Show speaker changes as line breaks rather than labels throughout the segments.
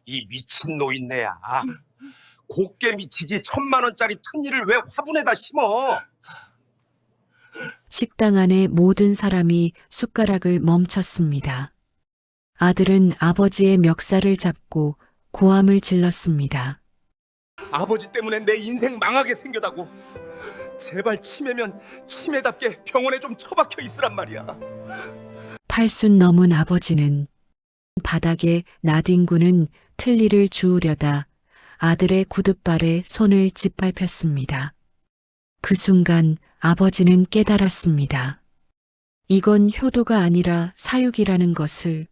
이 미친 노인네야. 곱게 미치지 1,000만 원짜리 튼일을 왜 화분에다 심어?
식당 안의 모든 사람이 숟가락을 멈췄습니다. 아들은 아버지의 멱살을 잡고 고함을 질렀습니다.
아버지 때문에 내 인생 망하게 생겨다고. 제발 치매면 치매답게 병원에 좀 처박혀 있으란 말이야.
80 넘은 아버지는 바닥에 나뒹구는 틀니를 주우려다 아들의 구둣발에 손을 짓밟혔습니다. 그 순간 아버지는 깨달았습니다. 이건 효도가 아니라 사육이라는 것을.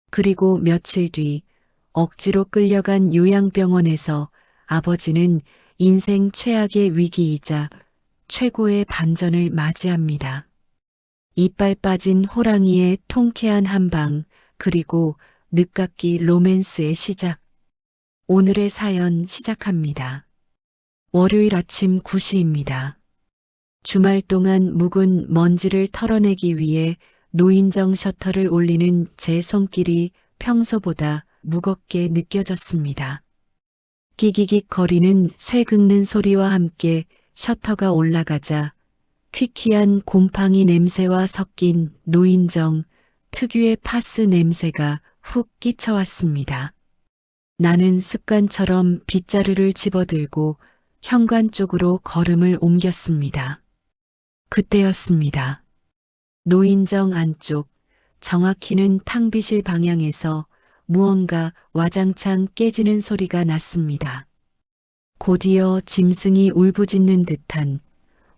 그리고 며칠 뒤 억지로 끌려간 요양병원에서 아버지는 인생 최악의 위기이자 최고의 반전을 맞이합니다. 이빨 빠진 호랑이의 통쾌한 한방, 그리고 늦깎이 로맨스의 시작. 오늘의 사연 시작합니다. 월요일 아침 9시입니다. 주말 동안 묵은 먼지를 털어내기 위해 노인정 셔터를 올리는 제 손길이 평소보다 무겁게 느껴졌습니다. 끼기깃 거리는 쇠 긁는 소리와 함께 셔터가 올라가자 퀴퀴한 곰팡이 냄새와 섞인 노인정 특유의 파스 냄새가 훅 끼쳐왔습니다. 나는 습관처럼 빗자루를 집어들고 현관 쪽으로 걸음을 옮겼습니다. 그때였습니다. 노인정 안쪽, 정확히는 탕비실 방향에서 무언가 와장창 깨지는 소리가 났습니다. 곧이어 짐승이 울부짖는 듯한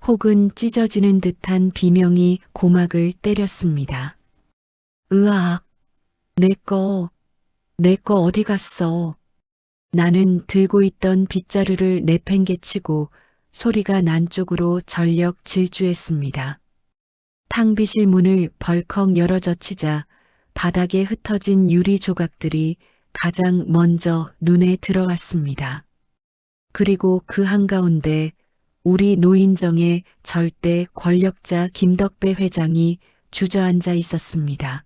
혹은 찢어지는 듯한 비명이 고막을 때렸습니다. 으악, 내 거 어디 갔어? 나는 들고 있던 빗자루를 내팽개치고 소리가 난 쪽으로 전력 질주했습니다. 탕비실 문을 벌컥 열어젖히자 바닥에 흩어진 유리 조각들이 가장 먼저 눈에 들어왔습니다. 그리고 그 한가운데 우리 노인정의 절대 권력자 김덕배 회장이 주저앉아 있었습니다.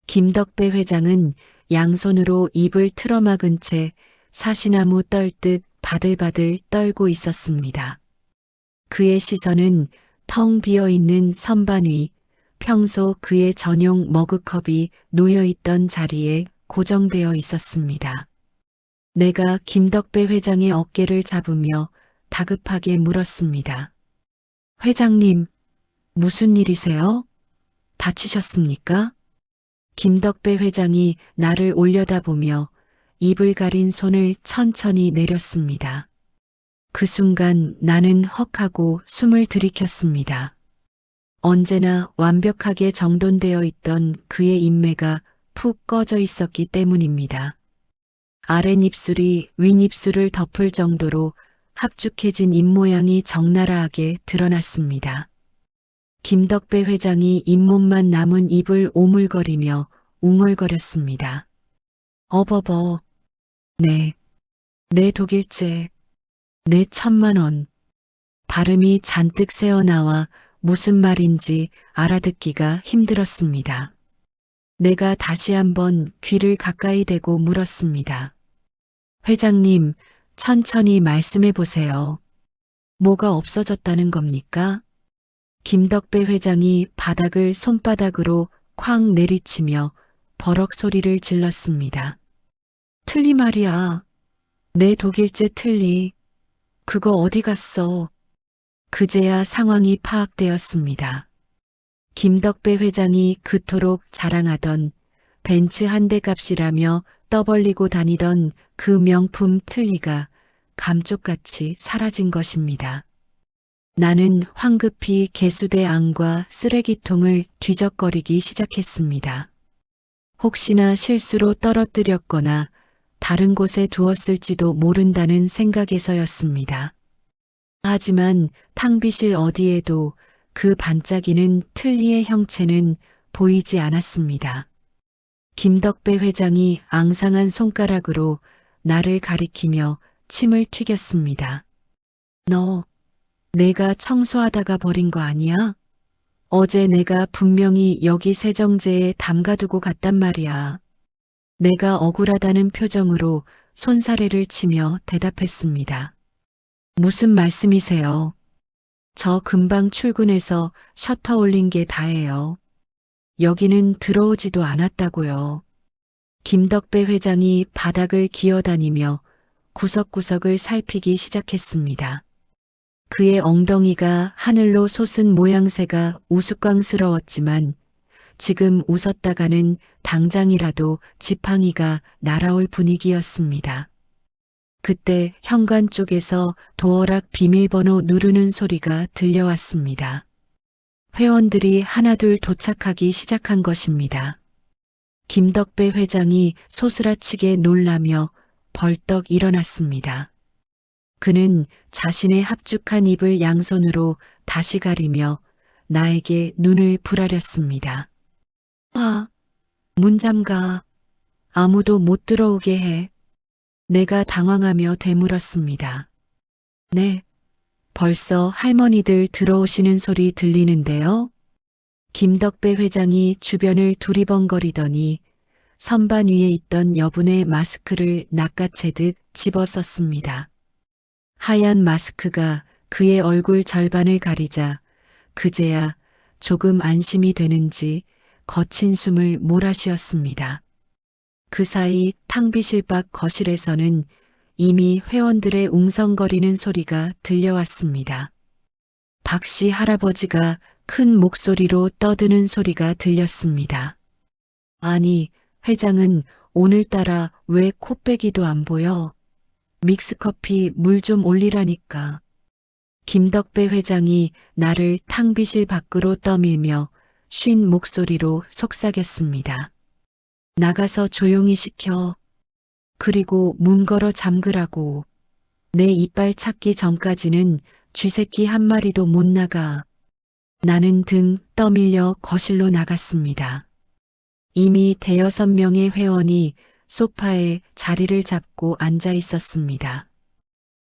김덕배 회장은 양손으로 입을 틀어막은 채 사시나무 떨듯 바들바들 떨고 있었습니다. 그의 시선은 텅 비어있는 선반 위, 평소 그의 전용 머그컵이 놓여있던 자리에 고정되어 있었습니다. 내가 김덕배 회장의 어깨를 잡으며 다급하게 물었습니다. 회장님, 무슨 일이세요? 다치셨습니까? 김덕배 회장이 나를 올려다보며 입을 가린 손을 천천히 내렸습니다. 그 순간 나는 헉하고 숨을 들이켰습니다. 언제나 완벽하게 정돈되어 있던 그의 인매가 푹 꺼져 있었기 때문입니다. 아랫입술이 윗입술을 덮을 정도로 합죽해진 입모양이 적나라하게 드러났습니다. 김덕배 회장이 잇몸만 남은 입을 오물거리며 웅얼거렸습니다. 어버버, 내 독일제, 내 1,000만 원. 발음이 잔뜩 새어나와 무슨 말인지 알아듣기가 힘들었습니다. 내가 다시 한번 귀를 가까이 대고 물었습니다. 회장님, 천천히 말씀해 보세요. 뭐가 없어졌다는 겁니까? 김덕배 회장이 바닥을 손바닥으로 쾅 내리치며 버럭 소리를 질렀습니다. 틀리 말이야. 내 독일제 틀리. 그거 어디 갔어? 그제야 상황이 파악되었습니다. 김덕배 회장이 그토록 자랑하던 벤츠 한 대 값이라며 떠벌리고 다니던 그 명품 틀니가 감쪽같이 사라진 것입니다. 나는 황급히 개수대 안과 쓰레기통을 뒤적거리기 시작했습니다. 혹시나 실수로 떨어뜨렸거나 다른 곳에 두었을지도 모른다는 생각에서였습니다. 하지만 탕비실 어디에도 그 반짝이는 틀니의 형체는 보이지 않았습니다. 김덕배 회장이 앙상한 손가락으로 나를 가리키며 침을 튀겼습니다. 너, 내가 청소하다가 버린 거 아니야? 어제 내가 분명히 여기 세정제에 담가두고 갔단 말이야. 내가 억울하다는 표정으로 손사래를 치며 대답했습니다. 무슨 말씀이세요? 저 금방 출근해서 셔터 올린 게 다예요. 여기는 들어오지도 않았다고요. 김덕배 회장이 바닥을 기어다니며 구석구석을 살피기 시작했습니다. 그의 엉덩이가 하늘로 솟은 모양새가 우스꽝스러웠지만 지금 웃었다가는 당장이라도 지팡이가 날아올 분위기였습니다. 그때 현관 쪽에서 도어락 비밀번호 누르는 소리가 들려왔습니다. 회원들이 하나둘 도착하기 시작한 것입니다. 김덕배 회장이 소스라치게 놀라며 벌떡 일어났습니다. 그는 자신의 합죽한 입을 양손으로 다시 가리며 나에게 눈을 부라렸습니다. 문 잠가. 아무도 못 들어오게 해. 내가 당황하며 되물었습니다. 네, 벌써 할머니들 들어오시는 소리 들리는데요. 김덕배 회장이 주변을 두리번거리더니 선반 위에 있던 여분의 마스크를 낚아채듯 집어썼습니다. 하얀 마스크가 그의 얼굴 절반을 가리자 그제야 조금 안심이 되는지 거친 숨을 몰아쉬었습니다. 그 사이 탕비실 밖 거실에서는 이미 회원들의 웅성거리는 소리가 들려왔습니다. 박씨 할아버지가 큰 목소리로 떠드는 소리가 들렸습니다. 아니, 회장은 오늘따라 왜 코빼기도 안 보여? 믹스커피 물 좀 올리라니까. 김덕배 회장이 나를 탕비실 밖으로 떠밀며 쉰 목소리로 속삭였습니다. 나가서 조용히 시켜. 그리고 문 걸어 잠그라고. 내 이빨 찾기 전까지는 쥐새끼 한 마리도 못 나가. 나는 등 떠밀려 거실로 나갔습니다. 이미 대여섯 명의 회원이 소파에 자리를 잡고 앉아 있었습니다.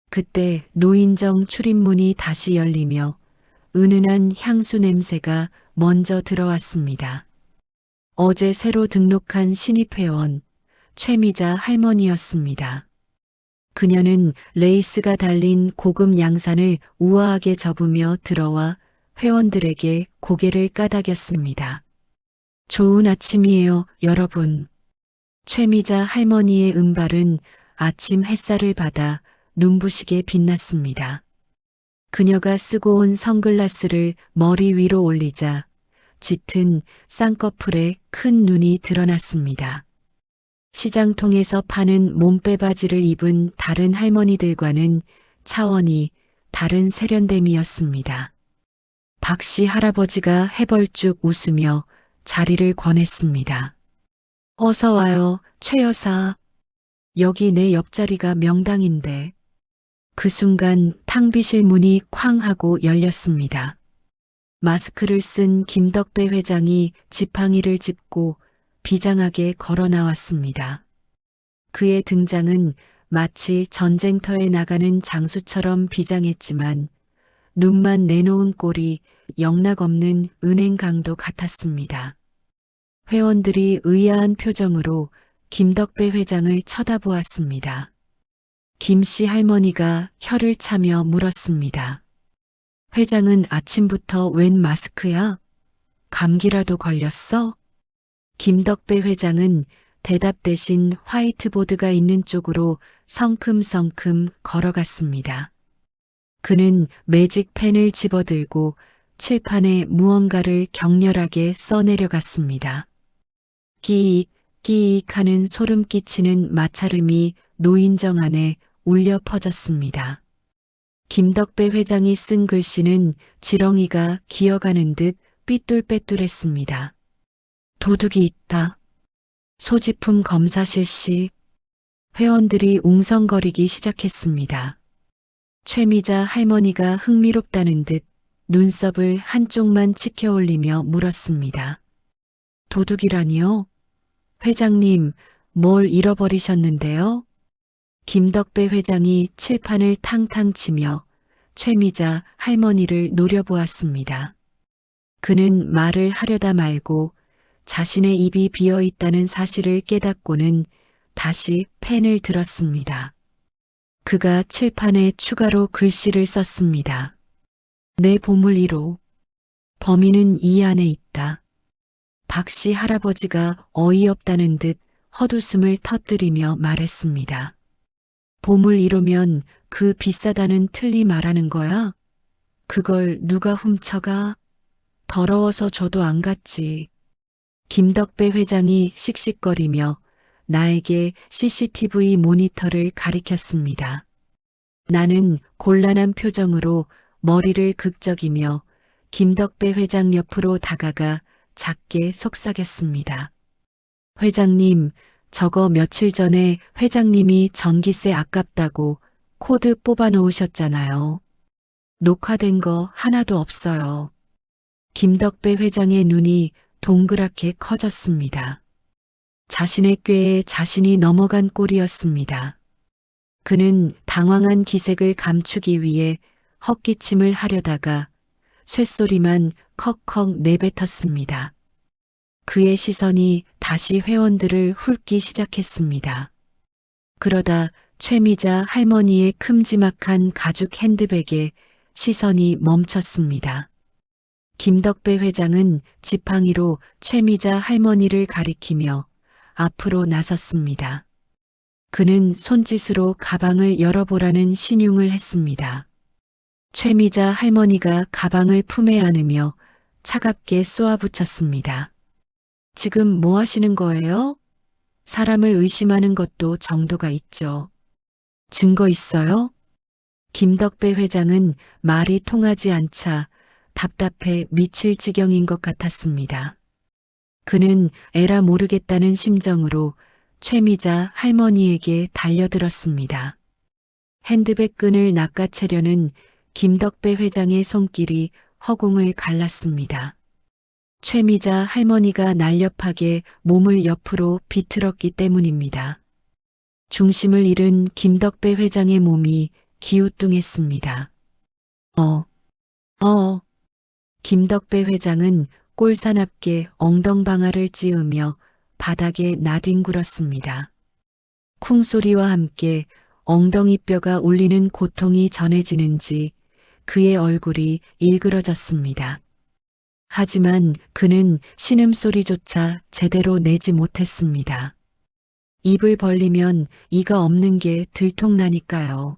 그때 노인정 출입문이 다시 열리며 은은한 향수 냄새가 먼저 들어왔습니다. 어제 새로 등록한 신입회원 최미자 할머니였습니다. 그녀는 레이스가 달린 고급 양산을 우아하게 접으며 들어와 회원들에게 고개를 까닥였습니다. 좋은 아침이에요, 여러분. 최미자 할머니의 은발은 아침 햇살을 받아 눈부시게 빛났습니다. 그녀가 쓰고 온 선글라스를 머리 위로 올리자 짙은 쌍꺼풀에 큰 눈이 드러났습니다. 시장통에서 파는 몸빼바지를 입은 다른 할머니들과는 차원이 다른 세련됨이었습니다. 박씨 할아버지가 해벌쭉 웃으며 자리를 권했습니다. 어서 와요, 최 여사. 여기 내 옆자리가 명당인데. 그 순간 탕비실 문이 쾅 하고 열렸습니다. 마스크를 쓴 김덕배 회장이 지팡이를 짚고 비장하게 걸어 나왔습니다. 그의 등장은 마치 전쟁터에 나가는 장수처럼 비장했지만 눈만 내놓은 꼴이 영락없는 은행강도 같았습니다. 회원들이 의아한 표정으로 김덕배 회장을 쳐다보았습니다. 김씨 할머니가 혀를 차며 물었습니다. 회장은 아침부터 웬 마스크야? 감기라도 걸렸어? 김덕배 회장은 대답 대신 화이트보드가 있는 쪽으로 성큼성큼 걸어갔습니다. 그는 매직펜을 집어들고 칠판에 무언가를 격렬하게 써내려갔습니다. 끼익, 끼익 하는 소름 끼치는 마찰음이 노인정 안에 울려 퍼졌습니다. 김덕배 회장이 쓴 글씨는 지렁이가 기어가는 듯 삐뚤빼뚤했습니다. 도둑이 있다. 소지품 검사 실시. 회원들이 웅성거리기 시작했습니다. 최미자 할머니가 흥미롭다는 듯 눈썹을 한쪽만 치켜 올리며 물었습니다. 도둑이라니요? 회장님, 뭘 잃어버리셨는데요? 김덕배 회장이 칠판을 탕탕 치며 최미자 할머니를 노려보았습니다. 그는 말을 하려다 말고 자신의 입이 비어 있다는 사실을 깨닫고는 다시 펜을 들었습니다. 그가 칠판에 추가로 글씨를 썼습니다. 내 보물 1호. 범인은 이 안에 있다. 박씨 할아버지가 어이없다는 듯 헛웃음을 터뜨리며 말했습니다. 보물 1호면 그 비싸다는 틀리 말하는 거야? 그걸 누가 훔쳐가? 더러워서 저도 안 갔지. 김덕배 회장이 씩씩거리며 나에게 CCTV 모니터를 가리켰습니다. 나는 곤란한 표정으로 머리를 극적이며 김덕배 회장 옆으로 다가가 작게 속삭였습니다. 회장님, 저거 며칠 전에 회장님이 전기세 아깝다고 코드 뽑아 놓으셨잖아요. 녹화된 거 하나도 없어요. 김덕배 회장의 눈이 동그랗게 커졌습니다. 자신의 꾀에 자신이 넘어간 꼴이었습니다. 그는 당황한 기색을 감추기 위해 헛기침을 하려다가 쇳소리만 컥컥 내뱉었습니다. 그의 시선이 다시 회원들을 훑기 시작했습니다. 그러다 최미자 할머니의 큼지막한 가죽 핸드백에 시선이 멈췄습니다. 김덕배 회장은 지팡이로 최미자 할머니를 가리키며 앞으로 나섰습니다. 그는 손짓으로 가방을 열어보라는 신용을 했습니다. 최미자 할머니가 가방을 품에 안으며 차갑게 쏘아붙였습니다. 지금 뭐 하시는 거예요? 사람을 의심하는 것도 정도가 있죠. 증거 있어요? 김덕배 회장은 말이 통하지 않자 답답해 미칠 지경인 것 같았습니다. 그는 에라 모르겠다는 심정으로 최미자 할머니에게 달려들었습니다. 핸드백 끈을 낚아채려는 김덕배 회장의 손길이 허공을 갈랐습니다. 최미자 할머니가 날렵하게 몸을 옆으로 비틀었기 때문입니다. 중심을 잃은 김덕배 회장의 몸이 기우뚱했습니다. 김덕배 회장은 꼴사납게 엉덩방아를 찌우며 바닥에 나뒹굴었습니다. 쿵소리와 함께 엉덩이뼈가 울리는 고통이 전해지는지 그의 얼굴이 일그러졌습니다. 하지만 그는 신음소리조차 제대로 내지 못했습니다. 입을 벌리면 이가 없는 게 들통나니까요.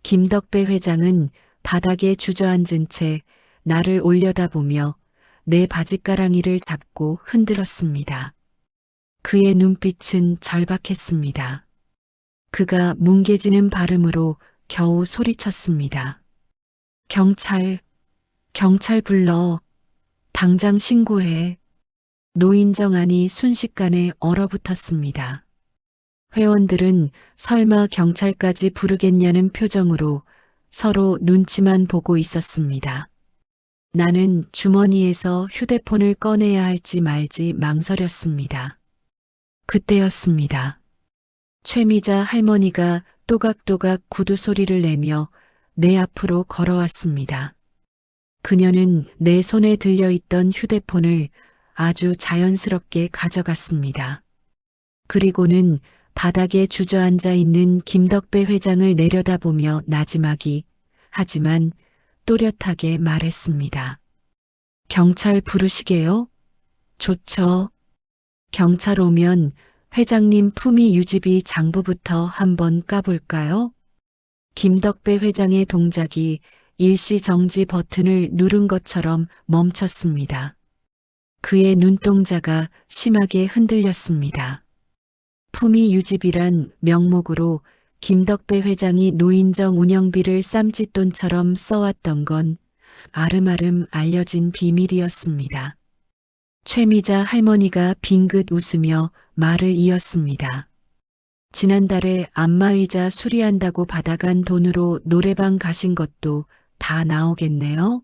김덕배 회장은 바닥에 주저앉은 채 나를 올려다보며 내 바짓가랑이를 잡고 흔들었습니다. 그의 눈빛은 절박했습니다. 그가 뭉개지는 발음으로 겨우 소리쳤습니다. 경찰 불러. 당장 신고해. 노인정 안이 순식간에 얼어붙었습니다. 회원들은 설마 경찰까지 부르겠냐는 표정으로 서로 눈치만 보고 있었습니다. 나는 주머니에서 휴대폰을 꺼내야 할지 말지 망설였습니다. 그때였습니다. 최미자 할머니가 또각또각 구두 소리를 내며 내 앞으로 걸어왔습니다. 그녀는 내 손에 들려있던 휴대폰을 아주 자연스럽게 가져갔습니다. 그리고는 바닥에 주저앉아 있는 김덕배 회장을 내려다보며 나지막이 하지만 또렷하게 말했습니다. 경찰 부르시게요? 좋죠. 경찰 오면 회장님 품위 유지비 장부부터 한번 까볼까요? 김덕배 회장의 동작이 일시정지 버튼을 누른 것처럼 멈췄습니다. 그의 눈동자가 심하게 흔들렸습니다. 품위 유지비란 명목으로 김덕배 회장이 노인정 운영비를 쌈짓돈처럼 써왔던 건 아름아름 알려진 비밀이었습니다. 최미자 할머니가 빙긋 웃으며 말을 이었습니다. 지난달에 안마의자 수리한다고 받아간 돈으로 노래방 가신 것도 다 나오겠네요.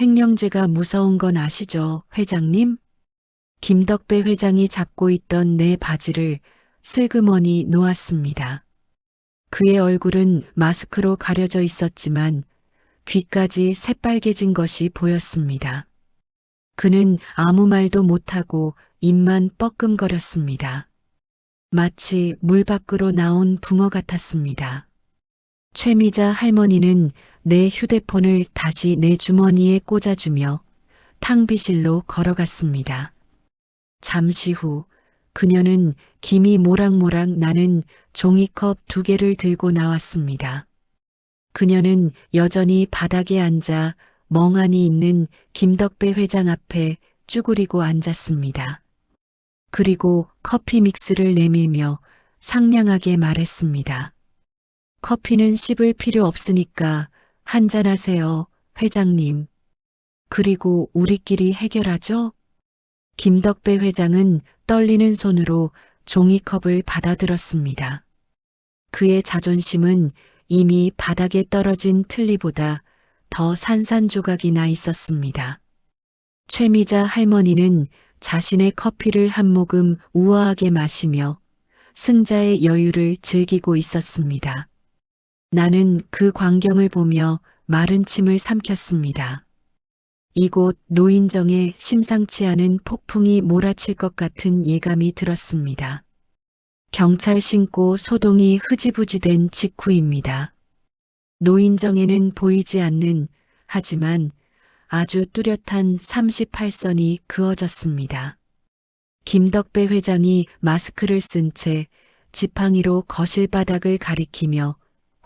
횡령죄가 무서운 건 아시죠, 회장님? 김덕배 회장이 잡고 있던 내 바지를 슬그머니 놓았습니다. 그의 얼굴은 마스크로 가려져 있었지만 귀까지 새빨개진 것이 보였습니다. 그는 아무 말도 못하고 입만 뻐끔거렸습니다. 마치 물 밖으로 나온 붕어 같았습니다. 최미자 할머니는 내 휴대폰을 다시 내 주머니에 꽂아주며 탕비실로 걸어갔습니다. 잠시 후 그녀는 김이 모락모락 나는 종이컵 2개를 들고 나왔습니다. 그녀는 여전히 바닥에 앉아 멍하니 있는 김덕배 회장 앞에 쭈그리고 앉았습니다. 그리고 커피 믹스를 내밀며 상냥하게 말했습니다. 커피는 씹을 필요 없으니까 한잔하세요, 회장님. 그리고 우리끼리 해결하죠? 김덕배 회장은 떨리는 손으로 종이컵을 받아들었습니다. 그의 자존심은 이미 바닥에 떨어진 틀니보다 더 산산조각이 나 있었습니다. 최미자 할머니는 자신의 커피를 한 모금 우아하게 마시며 승자의 여유를 즐기고 있었습니다. 나는 그 광경을 보며 마른 침을 삼켰습니다. 이곳 노인정에 심상치 않은 폭풍이 몰아칠 것 같은 예감이 들었습니다. 경찰 신고 소동이 흐지부지 된 직후입니다. 노인정에는 보이지 않는 하지만 아주 뚜렷한 38선이 그어졌습니다. 김덕배 회장이 마스크를 쓴 채 지팡이로 거실 바닥을 가리키며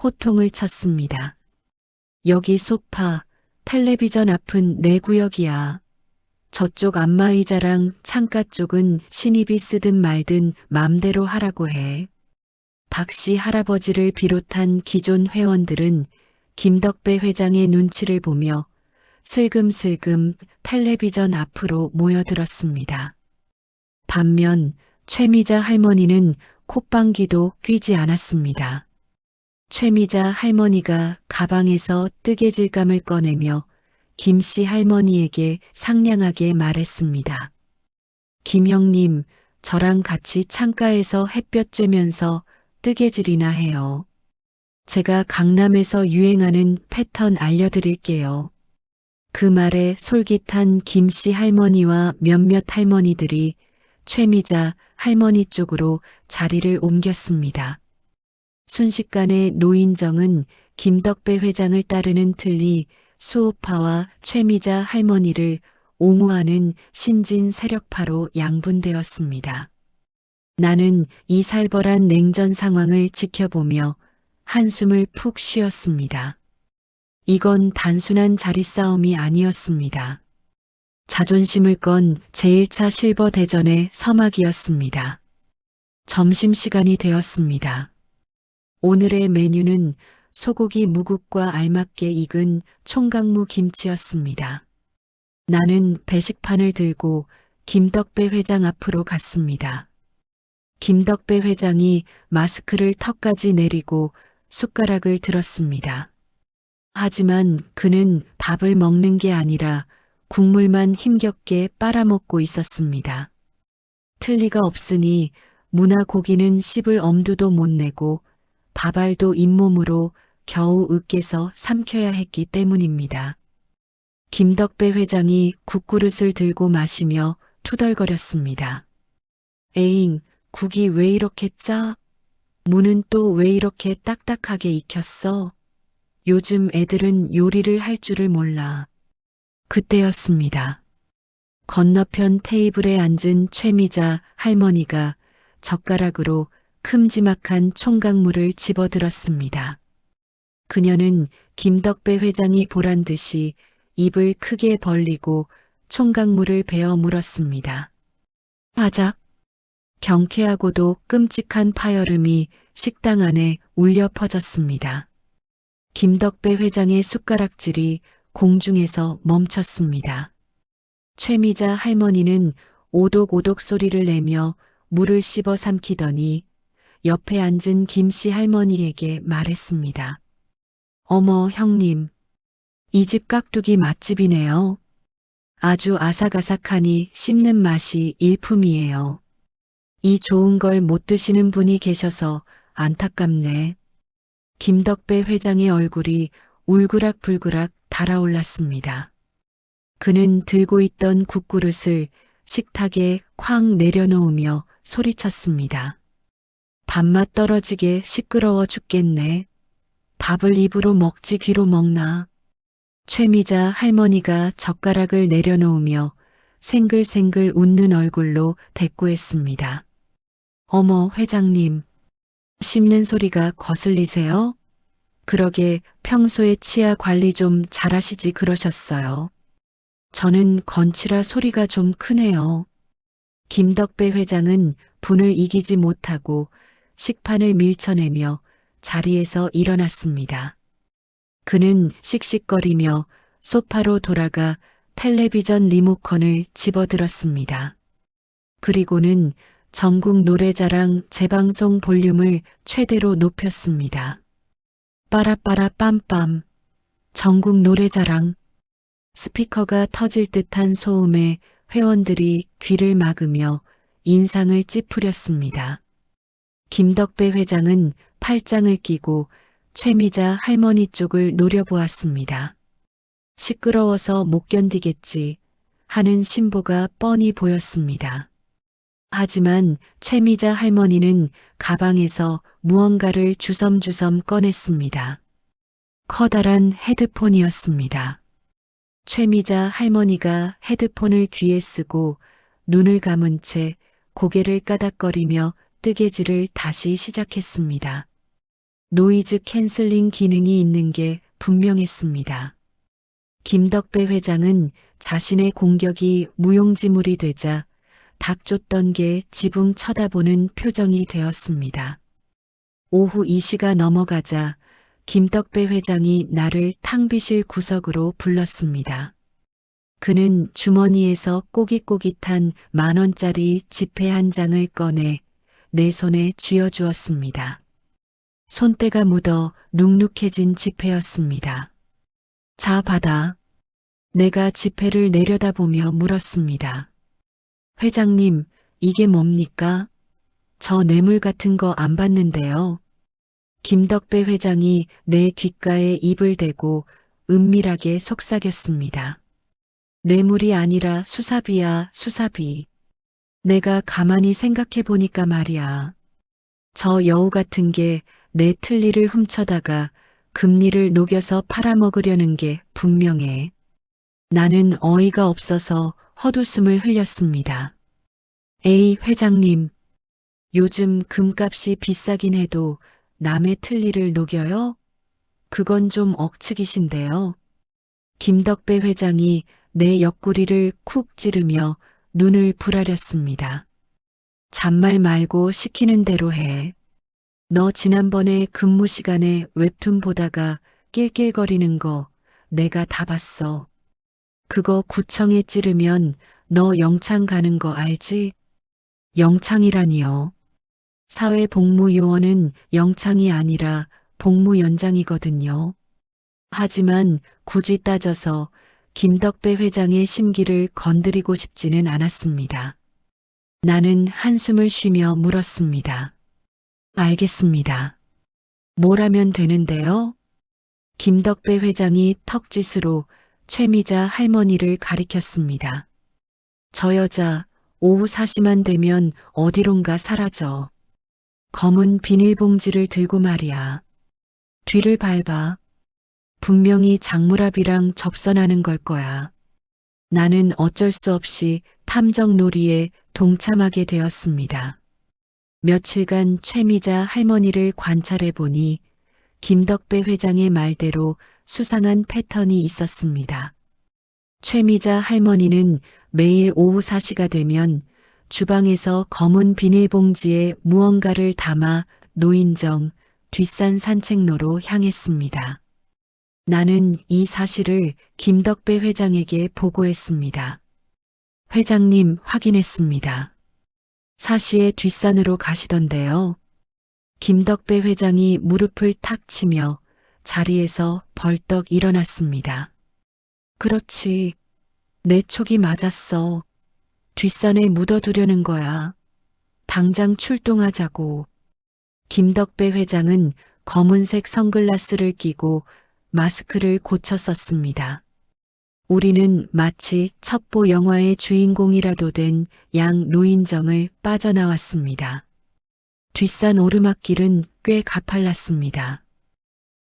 호통을 쳤습니다. 여기 소파, 텔레비전 앞은 내 구역이야. 저쪽 안마의자랑 창가 쪽은 신입이 쓰든 말든 맘대로 하라고 해. 박씨 할아버지를 비롯한 기존 회원들은 김덕배 회장의 눈치를 보며 슬금슬금 텔레비전 앞으로 모여들었습니다. 반면 최미자 할머니는 콧방귀도 뀌지 않았습니다. 최미자 할머니가 가방에서 뜨개질감을 꺼내며 김씨 할머니에게 상냥하게 말했습니다. 김 형님, 저랑 같이 창가에서 햇볕 쬐면서 뜨개질이나 해요. 제가 강남에서 유행하는 패턴 알려드릴게요. 그 말에 솔깃한 김씨 할머니와 몇몇 할머니들이 최미자 할머니 쪽으로 자리를 옮겼습니다. 순식간에 노인정은 김덕배 회장을 따르는 틀니 수호파와 최미자 할머니를 옹호하는 신진 세력파로 양분되었습니다. 나는 이 살벌한 냉전 상황을 지켜보며 한숨을 푹 쉬었습니다. 이건 단순한 자리싸움이 아니었습니다. 자존심을 건 제1차 실버 대전의 서막이었습니다. 점심시간이 되었습니다. 오늘의 메뉴는 소고기 무국과 알맞게 익은 총각무 김치였습니다. 나는 배식판을 들고 김덕배 회장 앞으로 갔습니다. 김덕배 회장이 마스크를 턱까지 내리고 숟가락을 들었습니다. 하지만 그는 밥을 먹는 게 아니라 국물만 힘겹게 빨아먹고 있었습니다. 틀니가 없으니 무나 고기는 씹을 엄두도 못 내고 밥알도 잇몸으로 겨우 으깨서 삼켜야 했기 때문입니다. 김덕배 회장이 국그릇을 들고 마시며 투덜거렸습니다. 에잉, 국이 왜 이렇게 짜? 무는 또 왜 이렇게 딱딱하게 익혔어? 요즘 애들은 요리를 할 줄을 몰라. 그때였습니다. 건너편 테이블에 앉은 최미자 할머니가 젓가락으로 큼지막한 총각물을 집어들었습니다. 그녀는 김덕배 회장이 보란 듯이 입을 크게 벌리고 총각물을 베어 물었습니다. 바작! 경쾌하고도 끔찍한 파열음이 식당 안에 울려 퍼졌습니다. 김덕배 회장의 숟가락질이 공중에서 멈췄습니다. 최미자 할머니는 오독오독 소리를 내며 물을 씹어 삼키더니 옆에 앉은 김씨 할머니에게 말했습니다. 어머 형님, 이 집 깍두기 맛집이네요. 아주 아삭아삭하니 씹는 맛이 일품이에요. 이 좋은 걸 못 드시는 분이 계셔서 안타깝네. 김덕배 회장의 얼굴이 울그락불그락 달아올랐습니다. 그는 들고 있던 국그릇을 식탁에 쾅 내려놓으며 소리쳤습니다. 밥맛 떨어지게 시끄러워 죽겠네. 밥을 입으로 먹지 귀로 먹나. 최미자 할머니가 젓가락을 내려놓으며 생글생글 웃는 얼굴로 대꾸했습니다. 어머, 회장님. 씹는 소리가 거슬리세요? 그러게 평소에 치아 관리 좀 잘하시지 그러셨어요. 저는 건치라 소리가 좀 크네요. 김덕배 회장은 분을 이기지 못하고 식판을 밀쳐내며 자리에서 일어났습니다. 그는 씩씩거리며 소파로 돌아가 텔레비전 리모컨을 집어들었습니다. 그리고는 전국 노래자랑 재방송 볼륨을 최대로 높였습니다. 빠라빠라 빰빰. 전국 노래자랑. 스피커가 터질 듯한 소음에 회원들이 귀를 막으며 인상을 찌푸렸습니다. 김덕배 회장은 팔짱을 끼고 최미자 할머니 쪽을 노려보았습니다. 시끄러워서 못 견디겠지 하는 심보가 뻔히 보였습니다. 하지만 최미자 할머니는 가방에서 무언가를 주섬주섬 꺼냈습니다. 커다란 헤드폰이었습니다. 최미자 할머니가 헤드폰을 귀에 쓰고 눈을 감은 채 고개를 까닥거리며 뜨개질을 다시 시작했습니다. 노이즈 캔슬링 기능이 있는 게 분명했습니다. 김덕배 회장은 자신의 공격이 무용지물이 되자 닥쳤던 게 지붕 쳐다보는 표정이 되었습니다. 오후 2시가 넘어가자 김덕배 회장이 나를 탕비실 구석으로 불렀습니다. 그는 주머니에서 꼬깃꼬깃한 10,000원짜리 지폐 한 장을 꺼내 내 손에 쥐어주었습니다. 손때가 묻어 눅눅해진 지폐였습니다. 자, 받아. 내가 지폐를 내려다보며 물었습니다. 회장님, 이게 뭡니까? 저 뇌물 같은 거 안 받는데요. 김덕배 회장이 내 귓가에 입을 대고 은밀하게 속삭였습니다. 뇌물이 아니라 수사비야, 수사비. 내가 가만히 생각해 보니까 말이야. 저 여우 같은 게 내 틀니를 훔쳐다가 금리를 녹여서 팔아먹으려는 게 분명해. 나는 어이가 없어서 헛웃음을 흘렸습니다. 에이, 회장님. 요즘 금값이 비싸긴 해도 남의 틀니를 녹여요? 그건 좀 억측이신데요. 김덕배 회장이 내 옆구리를 쿡 찌르며 눈을 부라렸습니다. 잔말 말고 시키는 대로 해. 너 지난번에 근무 시간에 웹툰 보다가 낄낄거리는 거 내가 다 봤어. 그거 구청에 찌르면 너 영창 가는 거 알지? 영창이라니요. 사회복무요원은 영창이 아니라 복무연장이거든요. 하지만 굳이 따져서 김덕배 회장의 심기를 건드리고 싶지는 않았습니다. 나는 한숨을 쉬며 물었습니다. 알겠습니다. 뭘 하면 되는데요? 김덕배 회장이 턱짓으로 최미자 할머니를 가리켰습니다. 저 여자 오후 4시만 되면 어디론가 사라져. 검은 비닐봉지를 들고 말이야. 뒤를 밟아. 분명히 장무랍이랑 접선하는 걸 거야. 나는 어쩔 수 없이 탐정 놀이에 동참하게 되었습니다. 며칠간 최미자 할머니를 관찰해 보니 김덕배 회장의 말대로 수상한 패턴이 있었습니다. 최미자 할머니는 매일 오후 4시가 되면 주방에서 검은 비닐봉지에 무언가를 담아 노인정 뒷산 산책로로 향했습니다. 나는 이 사실을 김덕배 회장에게 보고했습니다. 회장님, 확인했습니다. 4시에 뒷산으로 가시던데요. 김덕배 회장이 무릎을 탁 치며 자리에서 벌떡 일어났습니다. 그렇지. 내 촉이 맞았어. 뒷산에 묻어두려는 거야. 당장 출동하자고. 김덕배 회장은 검은색 선글라스를 끼고 마스크를 고쳐 썼습니다. 우리는 마치 첩보 영화의 주인공이라도 된 양 노인정을 빠져나왔습니다. 뒷산 오르막길은 꽤 가팔랐습니다.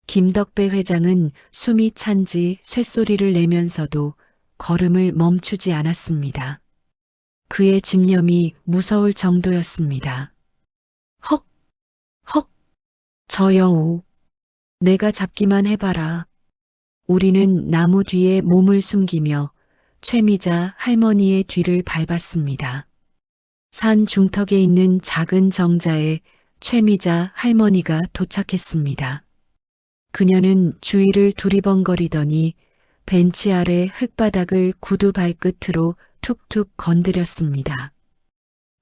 김덕배 회장은 숨이 찬지 쇳소리를 내면서도 걸음을 멈추지 않았습니다. 그의 집념이 무서울 정도였습니다. 헉! 헉! 저 여우. 내가 잡기만 해봐라. 우리는 나무 뒤에 몸을 숨기며 최미자 할머니의 뒤를 밟았습니다. 산 중턱에 있는 작은 정자에 최미자 할머니가 도착했습니다. 그녀는 주위를 두리번거리더니 벤치 아래 흙바닥을 구두 발끝으로 툭툭 건드렸습니다.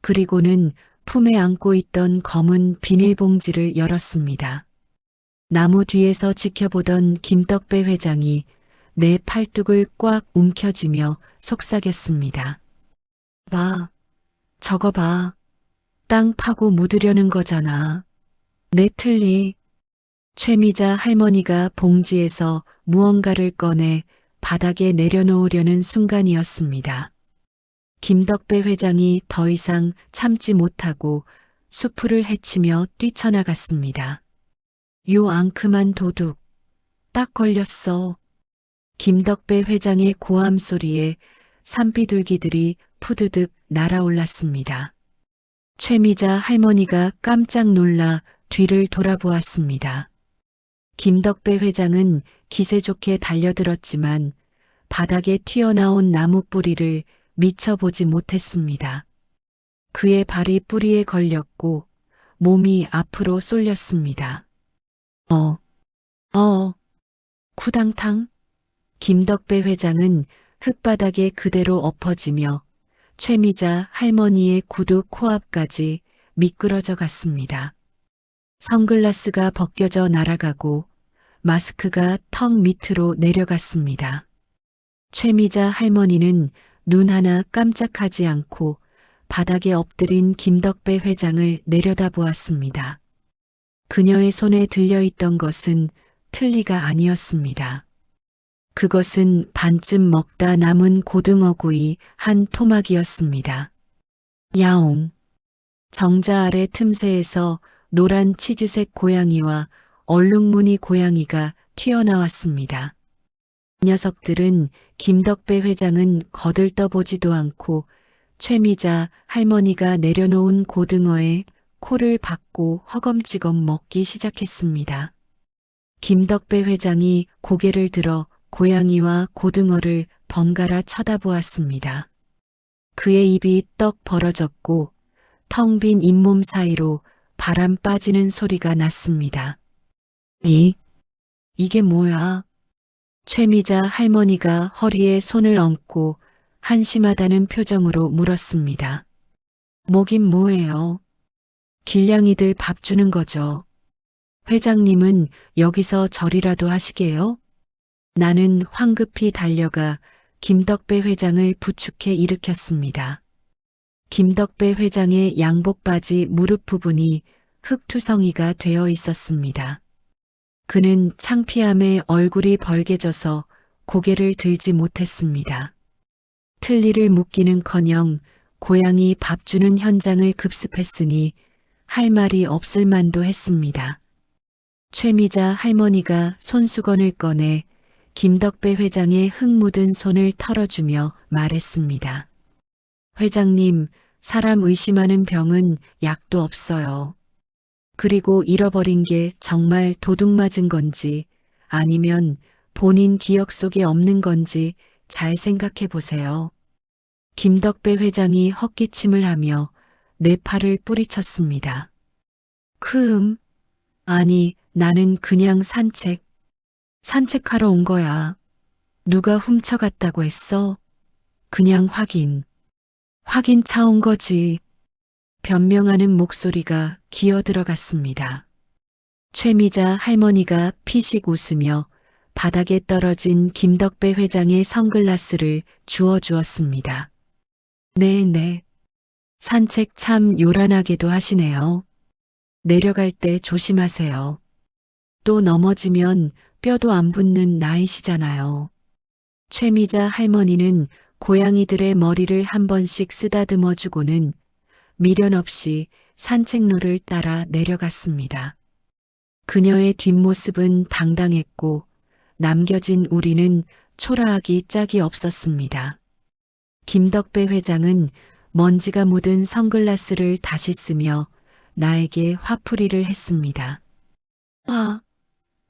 그리고는 품에 안고 있던 검은 비닐봉지를 열었습니다. 나무 뒤에서 지켜보던 김덕배 회장이 내 팔뚝을 꽉 움켜쥐며 속삭였습니다. 봐, 저거 봐. 땅 파고 묻으려는 거잖아. 내 틀리. 최미자 할머니가 봉지에서 무언가를 꺼내 바닥에 내려놓으려는 순간이었습니다. 김덕배 회장이 더 이상 참지 못하고 수풀을 헤치며 뛰쳐나갔습니다. 요 앙큼한 도둑. 딱 걸렸어. 김덕배 회장의 고함 소리에 산비둘기들이 푸드득 날아올랐습니다. 최미자 할머니가 깜짝 놀라 뒤를 돌아보았습니다. 김덕배 회장은 기세 좋게 달려들었지만 바닥에 튀어나온 나무 뿌리를 미처 보지 못했습니다. 그의 발이 뿌리에 걸렸고 몸이 앞으로 쏠렸습니다. 쿠당탕. 김덕배 회장은 흙바닥에 그대로 엎어지며 최미자 할머니의 구두 코앞까지 미끄러져 갔습니다. 선글라스가 벗겨져 날아가고 마스크가 턱 밑으로 내려갔습니다. 최미자 할머니는 눈 하나 깜짝하지 않고 바닥에 엎드린 김덕배 회장을 내려다보았습니다. 그녀의 손에 들려있던 것은 틀니가 아니었습니다. 그것은 반쯤 먹다 남은 고등어구이 한 토막이었습니다. 야옹. 정자 아래 틈새에서 노란 치즈색 고양이와 얼룩무늬 고양이가 튀어나왔습니다. 녀석들은 김덕배 회장은 거들떠보지도 않고 최미자 할머니가 내려놓은 고등어에 코를 박고 허검지검 먹기 시작했습니다. 김덕배 회장이 고개를 들어 고양이와 고등어를 번갈아 쳐다보았습니다. 그의 입이 떡 벌어졌고 텅 빈 잇몸 사이로 바람 빠지는 소리가 났습니다. 이게 뭐야? 최미자 할머니가 허리에 손을 얹고 한심하다는 표정으로 물었습니다. 뭐긴 뭐예요? 길냥이들 밥 주는 거죠. 회장님은 여기서 절이라도 하시게요? 나는 황급히 달려가 김덕배 회장을 부축해 일으켰습니다. 김덕배 회장의 양복 바지 무릎 부분이 흙투성이가 되어 있었습니다. 그는 창피함에 얼굴이 벌개져서 고개를 들지 못했습니다. 틀니를 묶기는커녕 고양이 밥 주는 현장을 급습했으니 할 말이 없을 만도 했습니다. 최미자 할머니가 손수건을 꺼내 김덕배 회장의 흙 묻은 손을 털어주며 말했습니다. 회장님, 사람 의심하는 병은 약도 없어요. 그리고 잃어버린 게 정말 도둑 맞은 건지 아니면 본인 기억 속에 없는 건지 잘 생각해 보세요. 김덕배 회장이 헛기침을 하며 내 팔을 뿌리쳤습니다. 아니, 나는 그냥 산책하러 온 거야. 누가 훔쳐갔다고 했어? 그냥 확인 차 온 거지. 변명하는 목소리가 기어 들어갔습니다. 최미자 할머니가 피식 웃으며 바닥에 떨어진 김덕배 회장의 선글라스를 주워주었습니다. 네. 산책 참 요란하게도 하시네요. 내려갈 때 조심하세요. 또 넘어지면 뼈도 안 붙는 나이시잖아요. 최미자 할머니는 고양이들의 머리를 한 번씩 쓰다듬어 주고는 미련 없이 산책로를 따라 내려갔습니다. 그녀의 뒷모습은 당당했고 남겨진 우리는 초라하기 짝이 없었습니다. 김덕배 회장은 먼지가 묻은 선글라스를 다시 쓰며 나에게 화풀이를 했습니다. 아,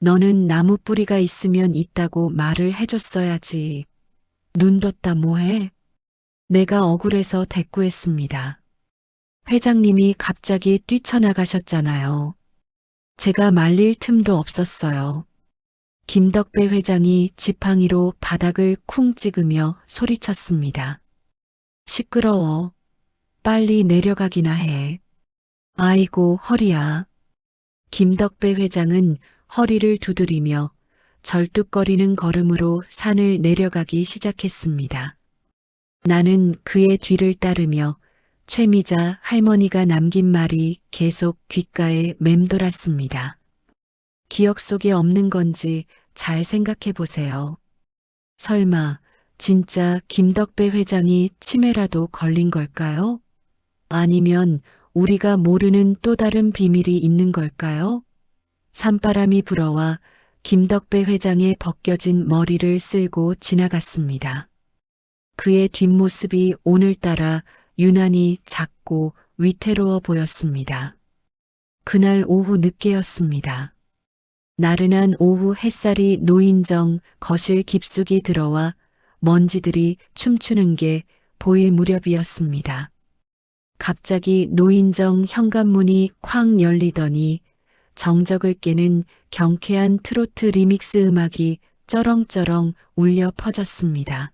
너는 나무 뿌리가 있으면 있다고 말을 해줬어야지. 눈 뒀다 뭐해? 내가 억울해서 대꾸했습니다. 회장님이 갑자기 뛰쳐나가셨잖아요. 제가 말릴 틈도 없었어요. 김덕배 회장이 지팡이로 바닥을 쿵 찍으며 소리쳤습니다. 시끄러워. 빨리 내려가기나 해. 아이고 허리야. 김덕배 회장은 허리를 두드리며 절뚝거리는 걸음으로 산을 내려가기 시작했습니다. 나는 그의 뒤를 따르며 최미자 할머니가 남긴 말이 계속 귓가에 맴돌았습니다. 기억 속에 없는 건지 잘 생각해 보세요. 설마 진짜 김덕배 회장이 치매라도 걸린 걸까요? 아니면 우리가 모르는 또 다른 비밀이 있는 걸까요? 산바람이 불어와 김덕배 회장의 벗겨진 머리를 쓸고 지나갔습니다. 그의 뒷모습이 오늘따라 유난히 작고 위태로워 보였습니다. 그날 오후 늦게였습니다. 나른한 오후 햇살이 노인정 거실 깊숙이 들어와 먼지들이 춤추는 게 보일 무렵이었습니다. 갑자기 노인정 현관문이 쾅 열리더니 정적을 깨는 경쾌한 트로트 리믹스 음악이 쩌렁쩌렁 울려 퍼졌습니다.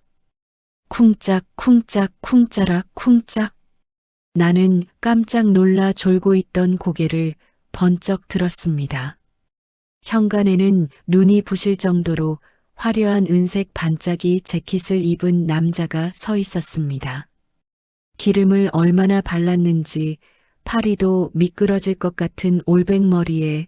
쿵짝 쿵짝 쿵짜락 쿵짝. 나는 깜짝 놀라 졸고 있던 고개를 번쩍 들었습니다. 현관에는 눈이 부실 정도로 화려한 은색 반짝이 재킷을 입은 남자가 서 있었습니다. 기름을 얼마나 발랐는지 파리도 미끄러질 것 같은 올백머리에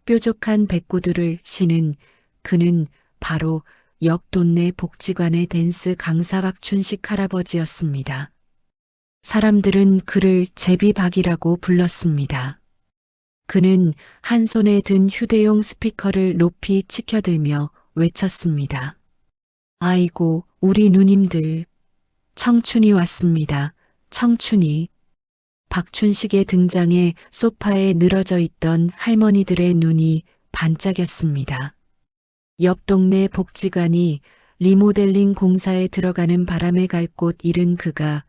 뾰족한 백구두를 신은 그는 바로 옆 동네 복지관의 댄스 강사 박춘식 할아버지였습니다. 사람들은 그를 제비박이라고 불렀습니다. 그는 한 손에 든 휴대용 스피커를 높이 치켜들며 외쳤습니다. 아이고, 우리 누님들. 청춘이 왔습니다. 청춘이. 박춘식의 등장에 소파에 늘어져 있던 할머니들의 눈이 반짝였습니다. 옆 동네 복지관이 리모델링 공사에 들어가는 바람에 갈 곳 잃은 그가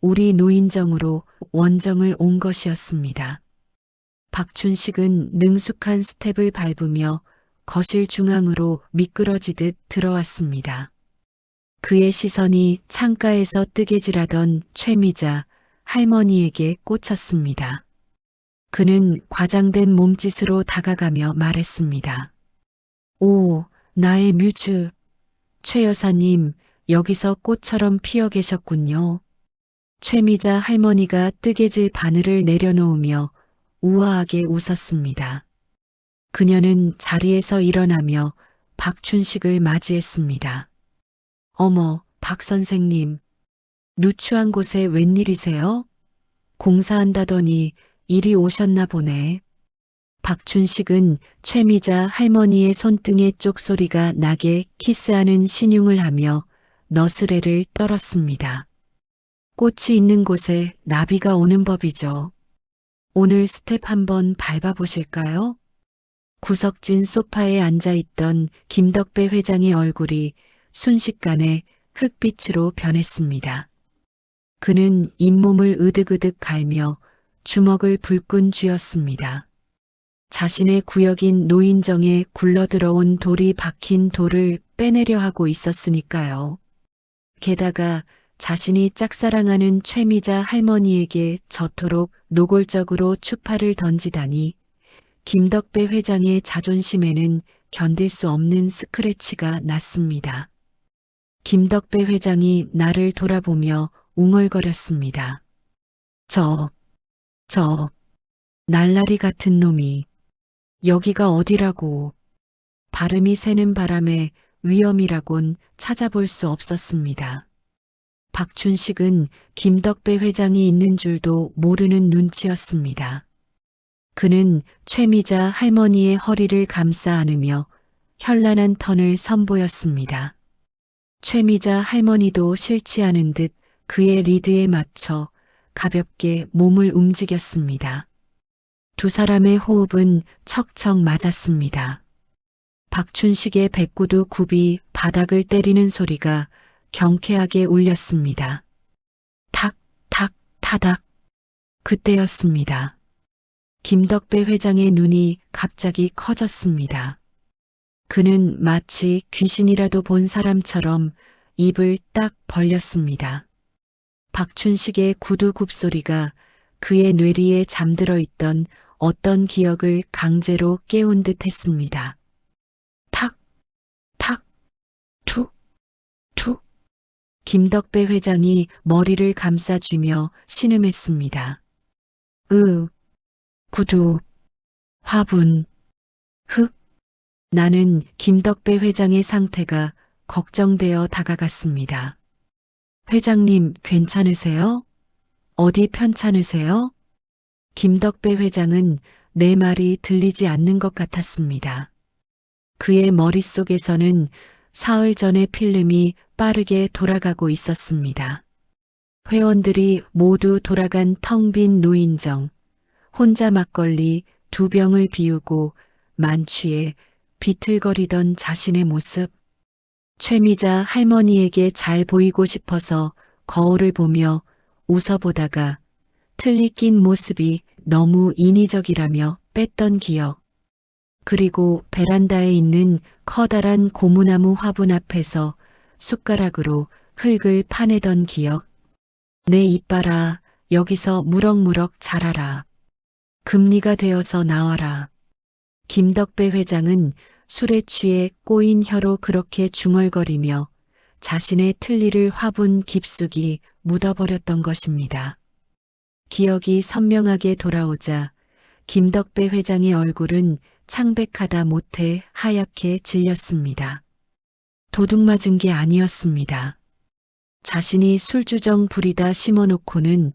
우리 노인정으로 원정을 온 것이었습니다. 박춘식은 능숙한 스텝을 밟으며 거실 중앙으로 미끄러지듯 들어왔습니다. 그의 시선이 창가에서 뜨개질하던 최미자 할머니에게 꽂혔습니다. 그는 과장된 몸짓으로 다가가며 말했습니다. 오, 나의 뮤즈. 최 여사님, 여기서 꽃처럼 피어 계셨군요. 최미자 할머니가 뜨개질 바늘을 내려놓으며 우아하게 웃었습니다. 그녀는 자리에서 일어나며 박춘식을 맞이했습니다. 어머, 박 선생님. 누추한 곳에 웬일이세요? 공사한다더니 이리 오셨나 보네. 박춘식은 최미자 할머니의 손등에 쪽소리가 나게 키스하는 신용을 하며 너스레를 떨었습니다. 꽃이 있는 곳에 나비가 오는 법이죠. 오늘 스텝 한번 밟아보실까요? 구석진 소파에 앉아있던 김덕배 회장의 얼굴이 순식간에 흑빛으로 변했습니다. 그는 잇몸을 으득으득 갈며 주먹을 불끈 쥐었습니다. 자신의 구역인 노인정에 굴러들어온 돌이 박힌 돌을 빼내려 하고 있었으니까요. 게다가 자신이 짝사랑하는 최미자 할머니에게 저토록 노골적으로 추파를 던지다니 김덕배 회장의 자존심에는 견딜 수 없는 스크래치가 났습니다. 김덕배 회장이 나를 돌아보며 웅얼거렸습니다. 저 날라리 같은 놈이 여기가 어디라고. 발음이 새는 바람에 위험이라곤 찾아볼 수 없었습니다. 박춘식은 김덕배 회장이 있는 줄도 모르는 눈치였습니다. 그는 최미자 할머니의 허리를 감싸 안으며 현란한 턴을 선보였습니다. 최미자 할머니도 싫지 않은 듯 그의 리드에 맞춰 가볍게 몸을 움직였습니다. 두 사람의 호흡은 척척 맞았습니다. 박춘식의 백구두 굽이 바닥을 때리는 소리가 경쾌하게 울렸습니다. 탁, 탁, 타닥. 그때였습니다. 김덕배 회장의 눈이 갑자기 커졌습니다. 그는 마치 귀신이라도 본 사람처럼 입을 딱 벌렸습니다. 박춘식의 구두 굽소리가 그의 뇌리에 잠들어 있던 어떤 기억을 강제로 깨운 듯 했습니다. 탁, 탁, 툭, 툭. 김덕배 회장이 머리를 감싸쥐며 신음했습니다. 구두, 화분, 흙. 나는 김덕배 회장의 상태가 걱정되어 다가갔습니다. 회장님 괜찮으세요? 어디 편찮으세요? 김덕배 회장은 내 말이 들리지 않는 것 같았습니다. 그의 머릿속에서는 사흘 전의 필름이 빠르게 돌아가고 있었습니다. 회원들이 모두 돌아간 텅 빈 노인정, 혼자 막걸리 2병을 비우고 만취해 비틀거리던 자신의 모습. 최미자 할머니에게 잘 보이고 싶어서 거울을 보며 웃어보다가 틀니 낀 모습이 너무 인위적이라며 뺐던 기억. 그리고 베란다에 있는 커다란 고무나무 화분 앞에서 숟가락으로 흙을 파내던 기억. 내 이빨아, 여기서 무럭무럭 자라라. 금리가 되어서 나와라. 김덕배 회장은 술에 취해 꼬인 혀로 그렇게 중얼거리며 자신의 틀니를 화분 깊숙이 묻어버렸던 것입니다. 기억이 선명하게 돌아오자 김덕배 회장의 얼굴은 창백하다 못해 하얗게 질렸습니다. 도둑 맞은 게 아니었습니다. 자신이 술주정 부리다 심어놓고는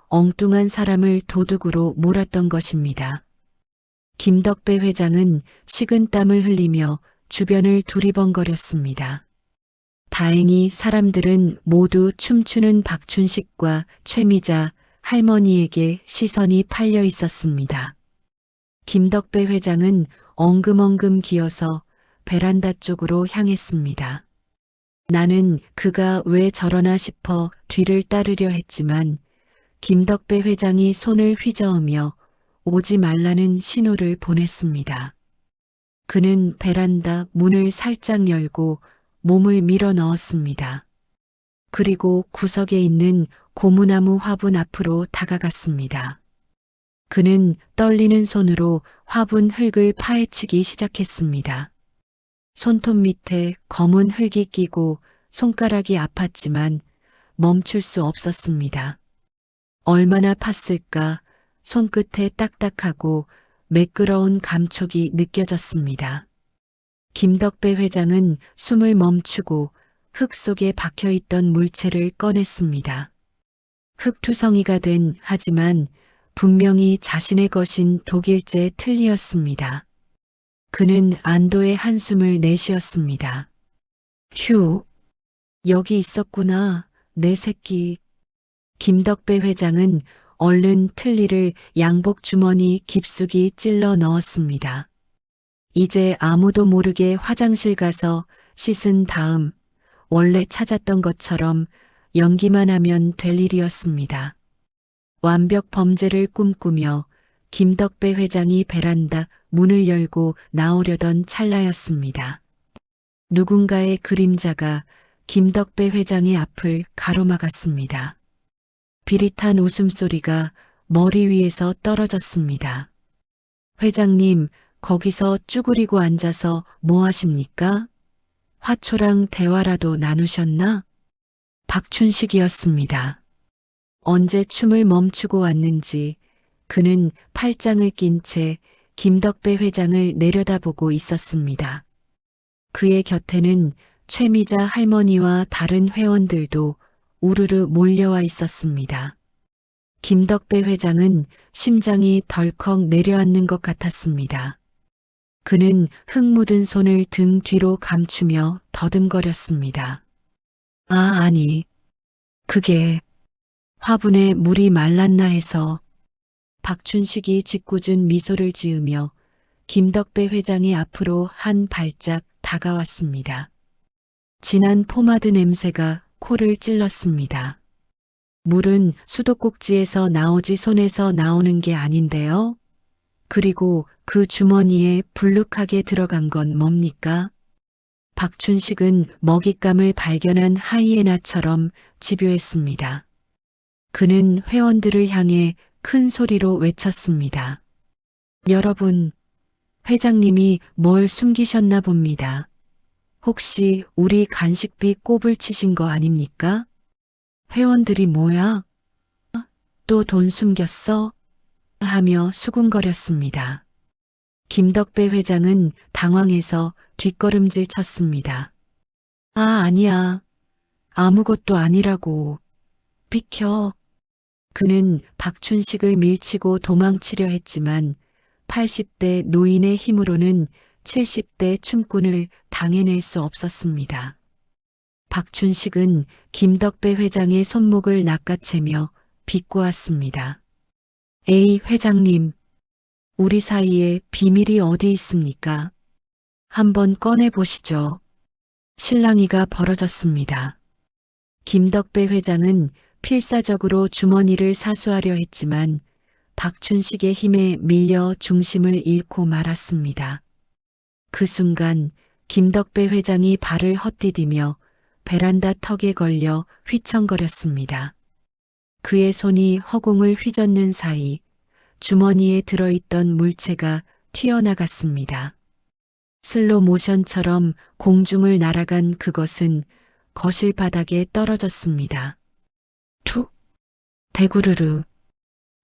엉뚱한 사람을 도둑으로 몰았던 것입니다. 김덕배 회장은 식은땀을 흘리며 주변을 두리번거렸습니다. 다행히 사람들은 모두 춤추는 박춘식과 최미자 할머니에게 시선이 팔려 있었습니다. 김덕배 회장은 엉금엉금 기어서 베란다 쪽으로 향했습니다. 나는 그가 왜 저러나 싶어 뒤를 따르려 했지만 김덕배 회장이 손을 휘저으며 오지 말라는 신호를 보냈습니다. 그는 베란다 문을 살짝 열고 몸을 밀어 넣었습니다. 그리고 구석에 있는 고무나무 화분 앞으로 다가갔습니다. 그는 떨리는 손으로 화분 흙을 파헤치기 시작했습니다. 손톱 밑에 검은 흙이 끼고 손가락이 아팠지만 멈출 수 없었습니다. 얼마나 팠을까 손끝에 딱딱하고 매끄러운 감촉이 느껴졌습니다. 김덕배 회장은 숨을 멈추고 흙 속에 박혀있던 물체를 꺼냈습니다. 흙투성이가 된 하지만 분명히 자신의 것인 독일제 틀니였습니다. 그는 안도의 한숨을 내쉬었습니다. 휴, 여기 있었구나, 내 새끼. 김덕배 회장은 얼른 틀니를 양복 주머니 깊숙이 찔러 넣었습니다. 이제 아무도 모르게 화장실 가서 씻은 다음 원래 찾았던 것처럼 연기만 하면 될 일이었습니다. 완벽 범죄를 꿈꾸며 김덕배 회장이 베란다 문을 열고 나오려던 찰나였습니다. 누군가의 그림자가 김덕배 회장의 앞을 가로막았습니다. 비릿한 웃음소리가 머리 위에서 떨어졌습니다. 회장님, 거기서 쭈그리고 앉아서 뭐 하십니까? 화초랑 대화라도 나누셨나? 박춘식이었습니다. 언제 춤을 멈추고 왔는지 그는 팔짱을 낀 채 김덕배 회장을 내려다보고 있었습니다. 그의 곁에는 최미자 할머니와 다른 회원들도 우르르 몰려와 있었습니다. 김덕배 회장은 심장이 덜컥 내려앉는 것 같았습니다. 그는 흙 묻은 손을 등 뒤로 감추며 더듬거렸습니다. 아니. 그게 화분에 물이 말랐나 해서. 박춘식이 짓궂은 미소를 지으며 김덕배 회장의 앞으로 한 발짝 다가왔습니다. 진한 포마드 냄새가 코를 찔렀습니다. 물은 수도꼭지에서 나오지 손에서 나오는 게 아닌데요. 그리고 그 주머니에 불룩하게 들어간 건 뭡니까? 박춘식은 먹잇감을 발견한 하이에나처럼 집요했습니다. 그는 회원들을 향해 큰 소리로 외쳤습니다. 여러분, 회장님이 뭘 숨기셨나 봅니다. 혹시 우리 간식비 꼽을 치신 거 아닙니까? 회원들이 뭐야? 또 돈 숨겼어? 하며 수군거렸습니다. 김덕배 회장은 당황해서 뒷걸음질 쳤습니다. 아니야. 아무것도 아니라고. 비켜. 그는 박춘식을 밀치고 도망치려 했지만 80대 노인의 힘으로는 70대 춤꾼을 당해낼 수 없었습니다. 박춘식은 김덕배 회장의 손목을 낚아채며 비꼬았습니다. 에이 회장님, 우리 사이에 비밀이 어디 있습니까? 한번 꺼내보시죠. 실랑이가 벌어졌습니다. 김덕배 회장은 필사적으로 주머니를 사수하려 했지만 박춘식의 힘에 밀려 중심을 잃고 말았습니다. 그 순간 김덕배 회장이 발을 헛디디며 베란다 턱에 걸려 휘청거렸습니다. 그의 손이 허공을 휘젓는 사이 주머니에 들어있던 물체가 튀어나갔습니다. 슬로 모션처럼 공중을 날아간 그것은 거실 바닥에 떨어졌습니다. 툭! 대구르르!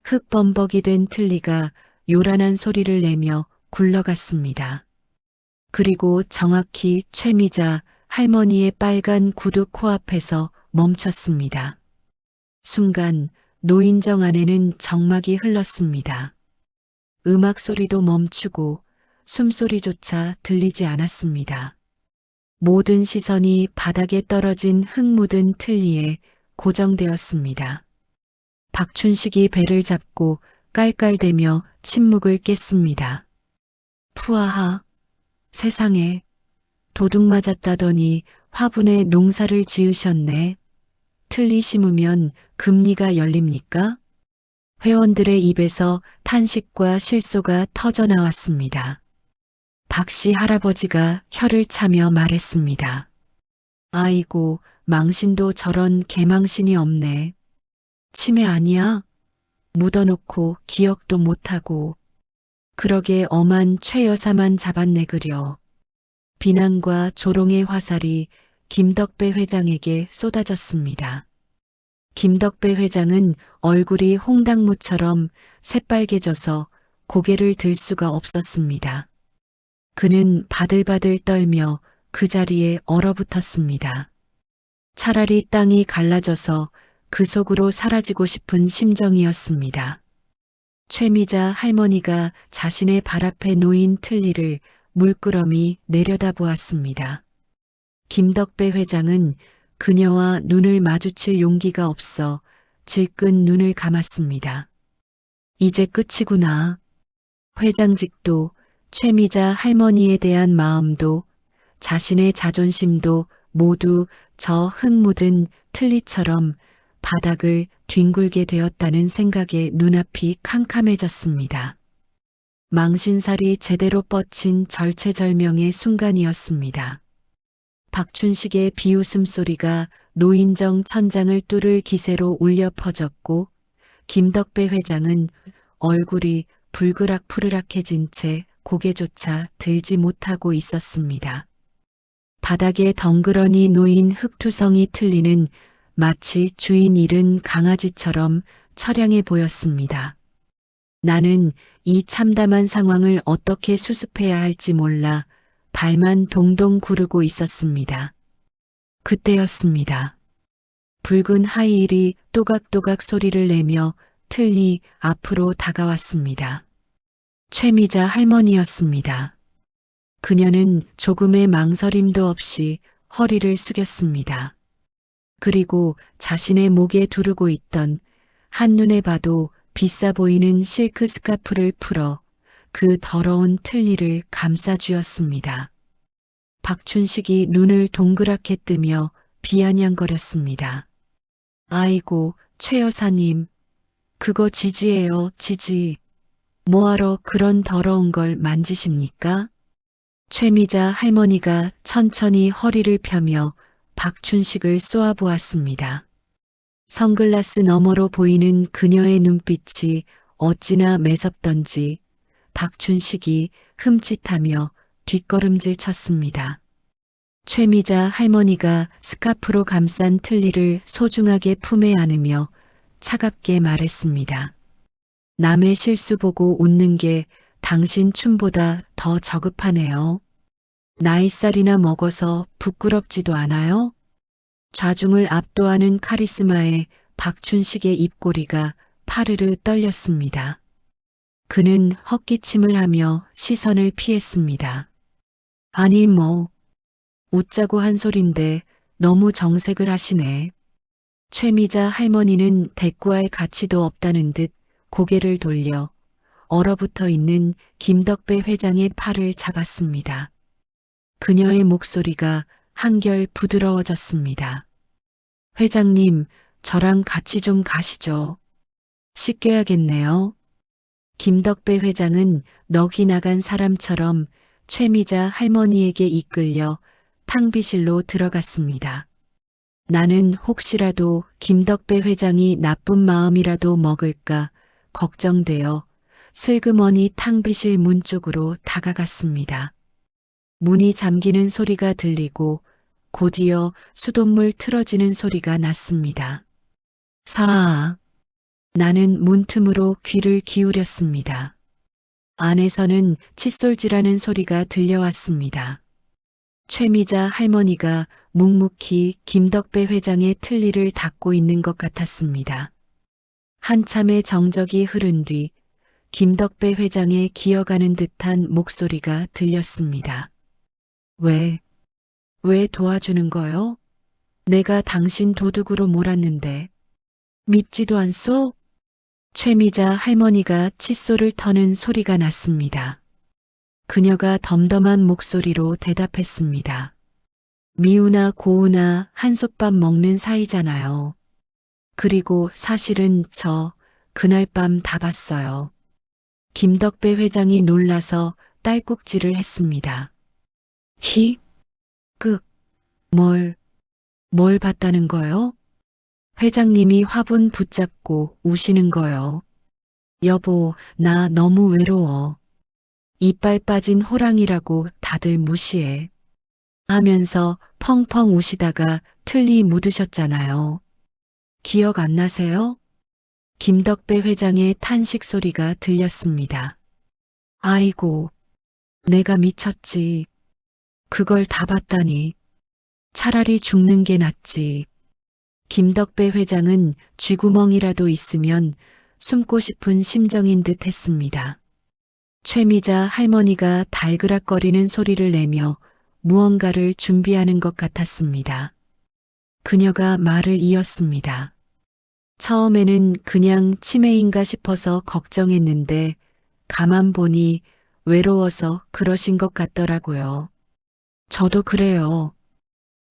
흙범벅이 된 틀니가 요란한 소리를 내며 굴러갔습니다. 그리고 정확히 최미자 할머니의 빨간 구두 코앞에서 멈췄습니다. 순간 노인정 안에는 정막이 흘렀습니다. 음악 소리도 멈추고 숨소리조차 들리지 않았습니다. 모든 시선이 바닥에 떨어진 흙 묻은 틀니에 고정되었습니다. 박춘식이 배를 잡고 깔깔대며 침묵을 깼습니다. 푸아하, 세상에, 도둑 맞았다더니 화분에 농사를 지으셨네. 틀니 심으면 금리가 열립니까? 회원들의 입에서 탄식과 실소가 터져나왔습니다. 박씨 할아버지가 혀를 차며 말했습니다. 아이고, 망신도 저런 개망신이 없네. 치매 아니야? 묻어놓고 기억도 못하고. 그러게 엄한 최 여사만 잡았네 그려. 비난과 조롱의 화살이 김덕배 회장에게 쏟아졌습니다. 김덕배 회장은 얼굴이 홍당무처럼 새빨개져서 고개를 들 수가 없었습니다. 그는 바들바들 떨며 그 자리에 얼어붙었습니다. 차라리 땅이 갈라져서 그 속으로 사라지고 싶은 심정이었습니다. 최미자 할머니가 자신의 발 앞에 놓인 틀니를 물끄러미 내려다보았습니다. 김덕배 회장은 그녀와 눈을 마주칠 용기가 없어 질끈 눈을 감았습니다. 이제 끝이구나. 회장직도 최미자 할머니에 대한 마음도 자신의 자존심도 모두 저 흙 묻은 틀니처럼 바닥을 뒹굴게 되었다는 생각에 눈앞이 캄캄해졌습니다. 망신살이 제대로 뻗친 절체절명의 순간이었습니다. 박춘식의 비웃음 소리가 노인정 천장을 뚫을 기세로 울려 퍼졌고 김덕배 회장은 얼굴이 불그락푸르락해진 채 고개조차 들지 못하고 있었습니다. 바닥에 덩그러니 놓인 흙투성이 틀니는 마치 주인 잃은 강아지처럼 처량해 보였습니다. 나는 이 참담한 상황을 어떻게 수습해야 할지 몰라 발만 동동 구르고 있었습니다. 그때였습니다. 붉은 하이힐이 또각또각 소리를 내며 틀니 앞으로 다가왔습니다. 최미자 할머니였습니다. 그녀는 조금의 망설임도 없이 허리를 숙였습니다. 그리고 자신의 목에 두르고 있던 한눈에 봐도 비싸 보이는 실크 스카프를 풀어 그 더러운 틀니를 감싸쥐었습니다. 박춘식이 눈을 동그랗게 뜨며 비아냥거렸습니다. 아이고, 최 여사님, 그거 지지예요, 지지. 뭐하러 그런 더러운 걸 만지십니까? 최미자 할머니가 천천히 허리를 펴며 박춘식을 쏘아보았습니다. 선글라스 너머로 보이는 그녀의 눈빛이 어찌나 매섭던지 박춘식이 흠칫하며 뒷걸음질 쳤습니다. 최미자 할머니가 스카프로 감싼 틀니를 소중하게 품에 안으며 차갑게 말했습니다. 남의 실수 보고 웃는 게 당신 춤보다 더 저급하네요. 나이살이나 먹어서 부끄럽지도 않아요? 좌중을 압도하는 카리스마에 박춘식의 입꼬리가 파르르 떨렸습니다. 그는 헛기침을 하며 시선을 피했습니다. 아니 뭐, 웃자고 한 소린데 너무 정색을 하시네. 최미자 할머니는 대꾸할 가치도 없다는 듯 고개를 돌려 얼어붙어 있는 김덕배 회장의 팔을 잡았습니다. 그녀의 목소리가 한결 부드러워졌습니다. 회장님, 저랑 같이 좀 가시죠. 씻겨야겠네요. 김덕배 회장은 넋이 나간 사람처럼 최미자 할머니에게 이끌려 탕비실로 들어갔습니다. 나는 혹시라도 김덕배 회장이 나쁜 마음이라도 먹을까 걱정되어 슬그머니 탕비실 문 쪽으로 다가갔습니다. 문이 잠기는 소리가 들리고 곧이어 수돗물 틀어지는 소리가 났습니다. 사아. 나는 문틈으로 귀를 기울였습니다. 안에서는 칫솔질하는 소리가 들려왔습니다. 최미자 할머니가 묵묵히 김덕배 회장의 틀니를 닦고 있는 것 같았습니다. 한참의 정적이 흐른 뒤 김덕배 회장의 기어가는 듯한 목소리가 들렸습니다. 왜 도와주는 거요? 내가 당신 도둑으로 몰았는데 밉지도 않소? 최미자 할머니가 칫솔을 터는 소리가 났습니다. 그녀가 덤덤한 목소리로 대답했습니다. 미우나 고우나 한솥밥 먹는 사이잖아요. 그리고 사실은 저 그날 밤 다 봤어요. 김덕배 회장이 놀라서 딸꾹질을 했습니다. 뭘 봤다는 거요? 회장님이 화분 붙잡고 우시는 거요. 여보, 나 너무 외로워. 이빨 빠진 호랑이라고 다들 무시해. 하면서 펑펑 우시다가 틀니 묻으셨잖아요. 기억 안 나세요? 김덕배 회장의 탄식 소리가 들렸습니다. 아이고, 내가 미쳤지. 그걸 다 봤다니. 차라리 죽는 게 낫지. 김덕배 회장은 쥐구멍이라도 있으면 숨고 싶은 심정인 듯 했습니다. 최미자 할머니가 달그락거리는 소리를 내며 무언가를 준비하는 것 같았습니다. 그녀가 말을 이었습니다. 처음에는 그냥 치매인가 싶어서 걱정했는데 가만 보니 외로워서 그러신 것 같더라고요. 저도 그래요.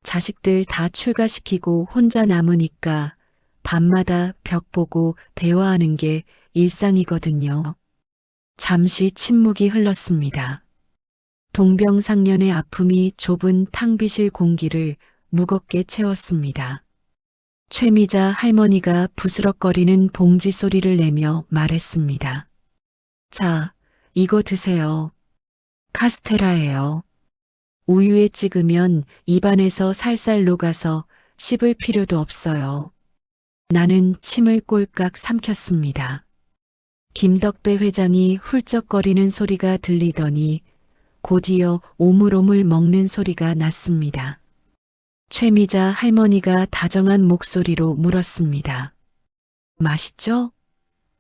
자식들 다 출가시키고 혼자 남으니까 밤마다 벽 보고 대화하는 게 일상이거든요. 잠시 침묵이 흘렀습니다. 동병상련의 아픔이 좁은 탕비실 공기를 무겁게 채웠습니다. 최미자 할머니가 부스럭거리는 봉지 소리를 내며 말했습니다. 자, 이거 드세요. 카스테라예요. 우유에 찍으면 입안에서 살살 녹아서 씹을 필요도 없어요. 나는 침을 꼴깍 삼켰습니다. 김덕배 회장이 훌쩍거리는 소리가 들리더니 곧이어 오물오물 먹는 소리가 났습니다. 최미자 할머니가 다정한 목소리로 물었습니다. 맛있죠?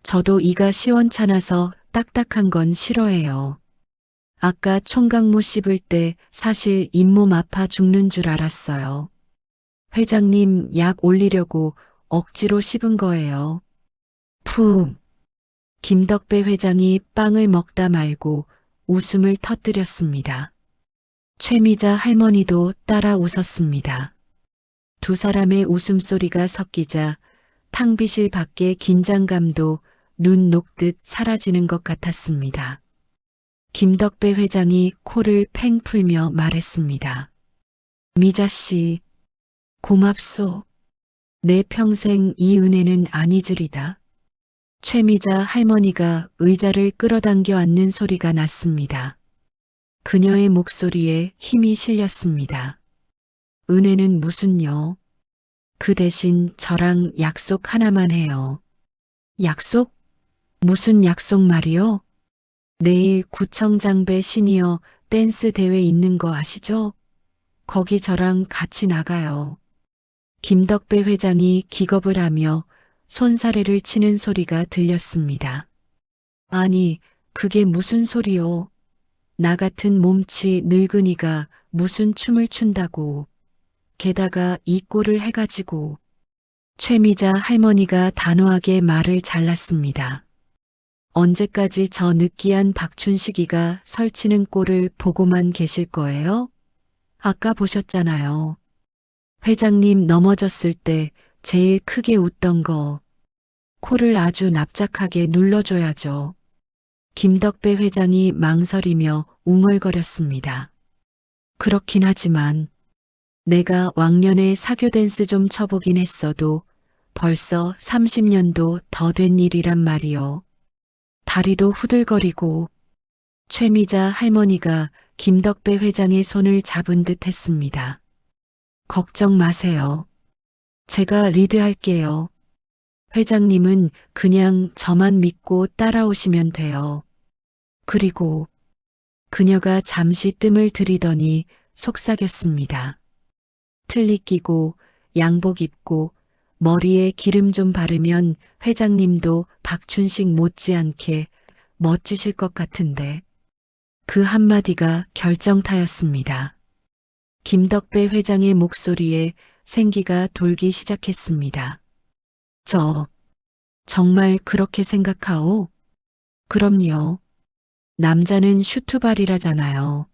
저도 이가 시원찮아서 딱딱한 건 싫어해요. 아까 총각무 씹을 때 사실 잇몸 아파 죽는 줄 알았어요. 회장님 약 올리려고 억지로 씹은 거예요. 푹. 김덕배 회장이 빵을 먹다 말고 웃음을 터뜨렸습니다. 최미자 할머니도 따라 웃었습니다. 두 사람의 웃음소리가 섞이자 탕비실 밖의 긴장감도 눈 녹듯 사라지는 것 같았습니다. 김덕배 회장이 코를 팽 풀며 말했습니다. 미자 씨, 고맙소. 내 평생 이 은혜는 안 잊으리다. 최미자 할머니가 의자를 끌어당겨 앉는 소리가 났습니다. 그녀의 목소리에 힘이 실렸습니다. 은혜는 무슨요? 그 대신 저랑 약속 하나만 해요. 약속? 무슨 약속 말이요? 내일 구청장배 시니어 댄스 대회 있는 거 아시죠? 거기 저랑 같이 나가요. 김덕배 회장이 기겁을 하며 손사래를 치는 소리가 들렸습니다. 아니, 그게 무슨 소리요? 나 같은 몸치 늙은이가 무슨 춤을 춘다고. 게다가 이 꼴을 해가지고. 최미자 할머니가 단호하게 말을 잘랐습니다. 언제까지 저 느끼한 박춘식이가 설치는 꼴을 보고만 계실 거예요? 아까 보셨잖아요. 회장님 넘어졌을 때 제일 크게 웃던 거. 코를 아주 납작하게 눌러줘야죠. 김덕배 회장이 망설이며 웅얼거렸습니다. 그렇긴 하지만 내가 왕년에 사교 댄스 좀 쳐보긴 했어도 벌써 30년도 더 된 일이란 말이요. 다리도 후들거리고. 최미자 할머니가 김덕배 회장의 손을 잡은 듯 했습니다. 걱정 마세요. 제가 리드할게요. 회장님은 그냥 저만 믿고 따라오시면 돼요. 그리고 그녀가 잠시 뜸을 들이더니 속삭였습니다. 틀니 끼고 양복 입고 머리에 기름 좀 바르면 회장님도 박춘식 못지않게 멋지실 것 같은데. 그 한마디가 결정타였습니다. 김덕배 회장의 목소리에 생기가 돌기 시작했습니다. 정말 그렇게 생각하오? 그럼요. 남자는 슈트발이라잖아요.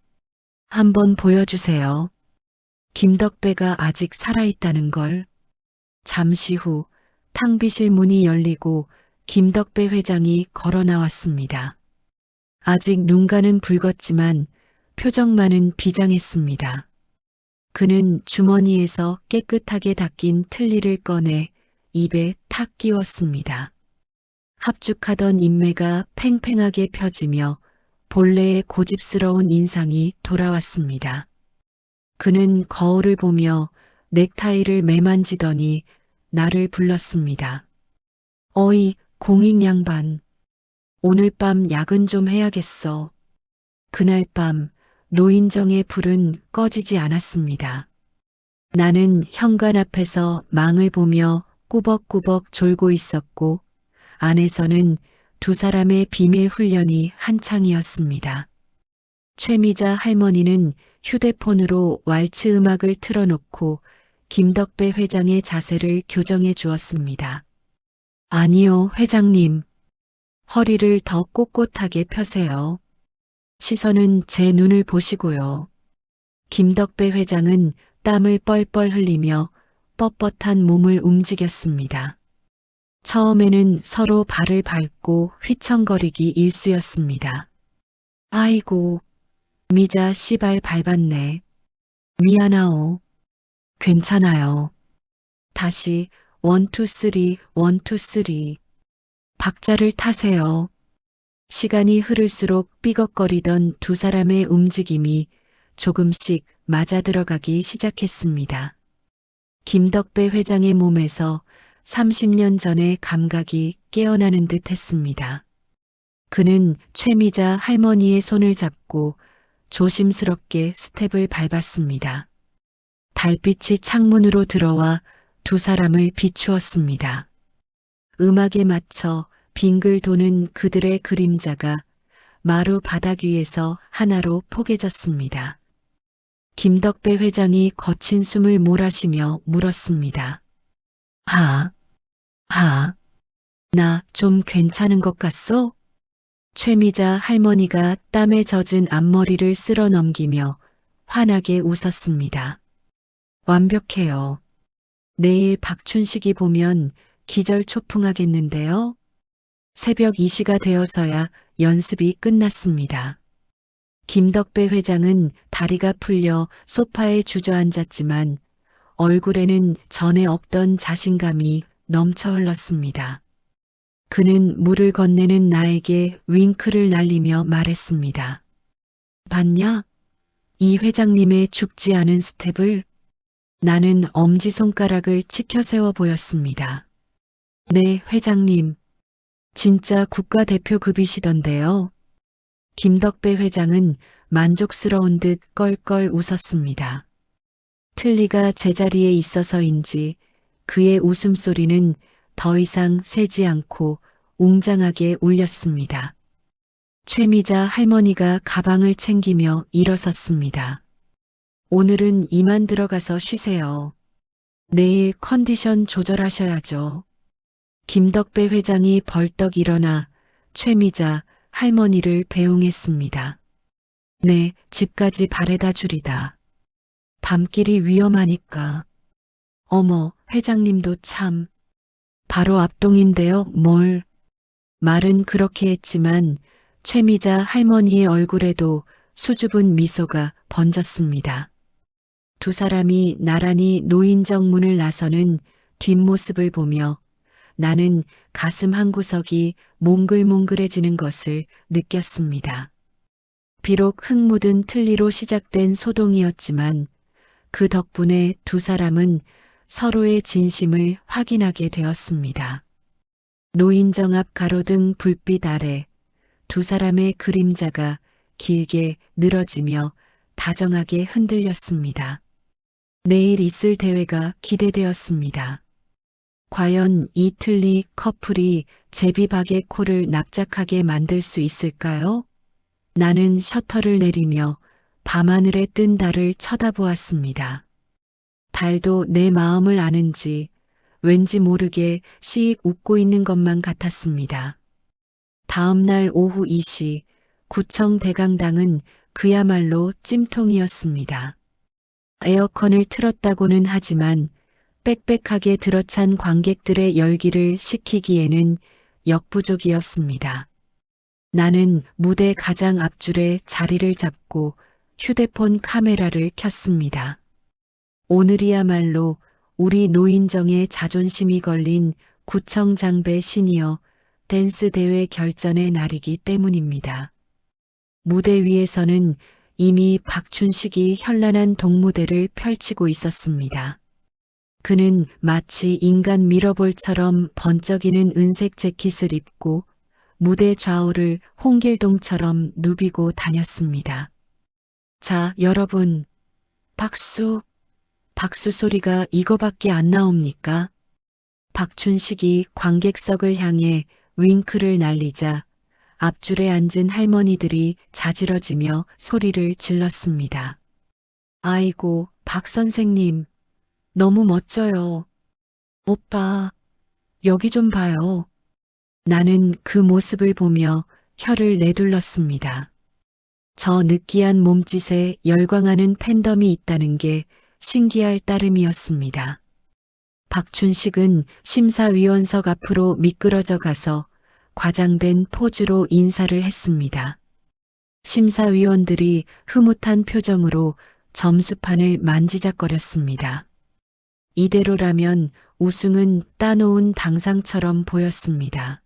한번 보여주세요. 김덕배가 아직 살아있다는 걸. 잠시 후 탕비실 문이 열리고 김덕배 회장이 걸어 나왔습니다. 아직 눈가는 붉었지만 표정만은 비장했습니다. 그는 주머니에서 깨끗하게 닦인 틀니를 꺼내 입에 탁 끼웠습니다. 합죽하던 인매가 팽팽하게 펴지며 본래의 고집스러운 인상이 돌아왔습니다. 그는 거울을 보며 넥타이를 매만지더니 나를 불렀습니다. 어이, 공익 양반. 오늘 밤 야근 좀 해야겠어. 그날 밤 노인정의 불은 꺼지지 않았습니다. 나는 현관 앞에서 망을 보며 꾸벅꾸벅 졸고 있었고 안에서는 두 사람의 비밀 훈련이 한창이었습니다. 최미자 할머니는 휴대폰으로 왈츠 음악을 틀어놓고 김덕배 회장의 자세를 교정해 주었습니다. 아니요, 회장님. 허리를 더 꼿꼿하게 펴세요. 시선은 제 눈을 보시고요. 김덕배 회장은 땀을 뻘뻘 흘리며 뻣뻣한 몸을 움직였습니다. 처음에는 서로 발을 밟고 휘청거리기 일쑤였습니다. 아이고, 미자 씨발 밟았네. 미안하오. 괜찮아요. 다시 원투 쓰리 원투 쓰리. 박자를 타세요. 시간이 흐를수록 삐걱거리던 두 사람의 움직임이 조금씩 맞아들어가기 시작했습니다. 김덕배 회장의 몸에서 30년 전의 감각이 깨어나는 듯 했습니다. 그는 최미자 할머니의 손을 잡고 조심스럽게 스텝을 밟았습니다. 달빛이 창문으로 들어와 두 사람을 비추었습니다. 음악에 맞춰 빙글 도는 그들의 그림자가 마루 바닥 위에서 하나로 포개졌습니다. 김덕배 회장이 거친 숨을 몰아쉬며 물었습니다. 하, 나 좀 괜찮은 것 같소? 최미자 할머니가 땀에 젖은 앞머리를 쓸어 넘기며 환하게 웃었습니다. 완벽해요. 내일 박춘식이 보면 기절초풍하겠는데요. 새벽 2시가 되어서야 연습이 끝났습니다. 김덕배 회장은 다리가 풀려 소파에 주저앉았지만 얼굴에는 전에 없던 자신감이 넘쳐 흘렀습니다. 그는 물을 건네는 나에게 윙크를 날리며 말했습니다. 봤냐? 이 회장님의 죽지 않은 스텝을. 나는 엄지손가락을 치켜 세워 보였습니다. 네, 회장님. 진짜 국가대표급이시던데요. 김덕배 회장은 만족스러운 듯 껄껄 웃었습니다. 틀니가 제자리에 있어서인지 그의 웃음소리는 더 이상 새지 않고 웅장하게 울렸습니다. 최미자 할머니가 가방을 챙기며 일어섰습니다. 오늘은 이만 들어가서 쉬세요. 내일 컨디션 조절하셔야죠. 김덕배 회장이 벌떡 일어나 최미자 할머니를 배웅했습니다. 네, 집까지 바래다 주리다. 밤길이 위험하니까. 어머, 회장님도 참. 바로 앞동인데요, 뭘. 말은 그렇게 했지만 최미자 할머니의 얼굴에도 수줍은 미소가 번졌습니다. 두 사람이 나란히 노인정 문을 나서는 뒷모습을 보며 나는 가슴 한구석이 몽글몽글해지는 것을 느꼈습니다. 비록 흙 묻은 틀니로 시작된 소동이었지만 그 덕분에 두 사람은 서로의 진심을 확인하게 되었습니다. 노인정 앞 가로등 불빛 아래 두 사람의 그림자가 길게 늘어지며 다정하게 흔들렸습니다. 내일 있을 대회가 기대되었습니다. 과연 이 틀니 커플이 제비박의 코를 납작하게 만들 수 있을까요? 나는 셔터를 내리며 밤하늘에 뜬 달을 쳐다보았습니다. 달도 내 마음을 아는지 왠지 모르게 씩 웃고 있는 것만 같았습니다. 다음 날 오후 2시 구청 대강당은 그야말로 찜통이었습니다. 에어컨을 틀었다고는 하지만 빽빽하게 들어찬 관객들의 열기를 식히기에는 역부족이었습니다. 나는 무대 가장 앞줄에 자리를 잡고 휴대폰 카메라를 켰습니다. 오늘이야말로 우리 노인정의 자존심이 걸린 구청장배 시니어 댄스 대회 결전의 날이기 때문입니다. 무대 위에서는 이미 박춘식이 현란한 동무대를 펼치고 있었습니다. 그는 마치 인간 미러볼처럼 번쩍이는 은색 재킷을 입고 무대 좌우를 홍길동처럼 누비고 다녔습니다. 자, 여러분, 박수, 박수 소리가 이거밖에 안 나옵니까? 박춘식이 관객석을 향해 윙크를 날리자 앞줄에 앉은 할머니들이 자지러지며 소리를 질렀습니다. 아이고, 박 선생님, 너무 멋져요. 오빠, 여기 좀 봐요. 나는 그 모습을 보며 혀를 내둘렀습니다. 저 느끼한 몸짓에 열광하는 팬덤이 있다는 게 신기할 따름이었습니다. 박춘식은 심사위원석 앞으로 미끄러져 가서 과장된 포즈로 인사를 했습니다. 심사위원들이 흐뭇한 표정으로 점수판을 만지작거렸습니다. 이대로라면 우승은 따놓은 당상처럼 보였습니다.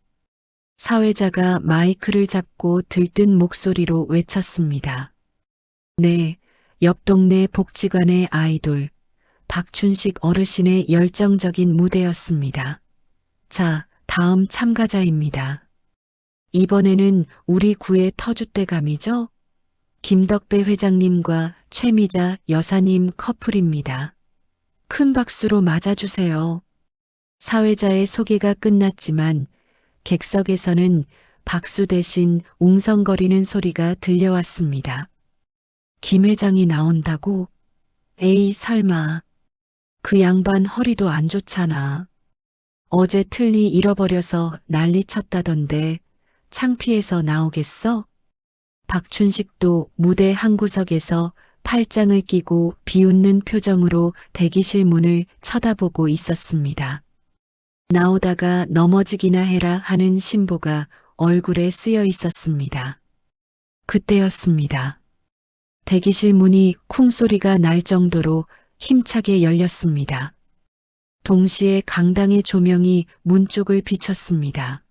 사회자가 마이크를 잡고 들뜬 목소리로 외쳤습니다. 네, 옆 동네 복지관의 아이돌, 박춘식 어르신의 열정적인 무대였습니다. 자, 다음 참가자입니다. 이번에는 우리 구의 터줏대감이죠? 김덕배 회장님과 최미자 여사님 커플입니다. 큰 박수로 맞아주세요. 사회자의 소개가 끝났지만 객석에서는 박수 대신 웅성거리는 소리가 들려왔습니다. 김 회장이 나온다고? 에이, 설마. 그 양반 허리도 안 좋잖아. 어제 틀니 잃어버려서 난리 쳤다던데 창피해서 나오겠어? 박춘식도 무대 한 구석에서 팔짱을 끼고 비웃는 표정으로 대기실 문을 쳐다보고 있었습니다. 나오다가 넘어지기나 해라 하는 신보가 얼굴에 쓰여 있었습니다. 그때였습니다. 대기실 문이 쿵 소리가 날 정도로 힘차게 열렸습니다. 동시에 강당의 조명이 문 쪽을 비췄습니다.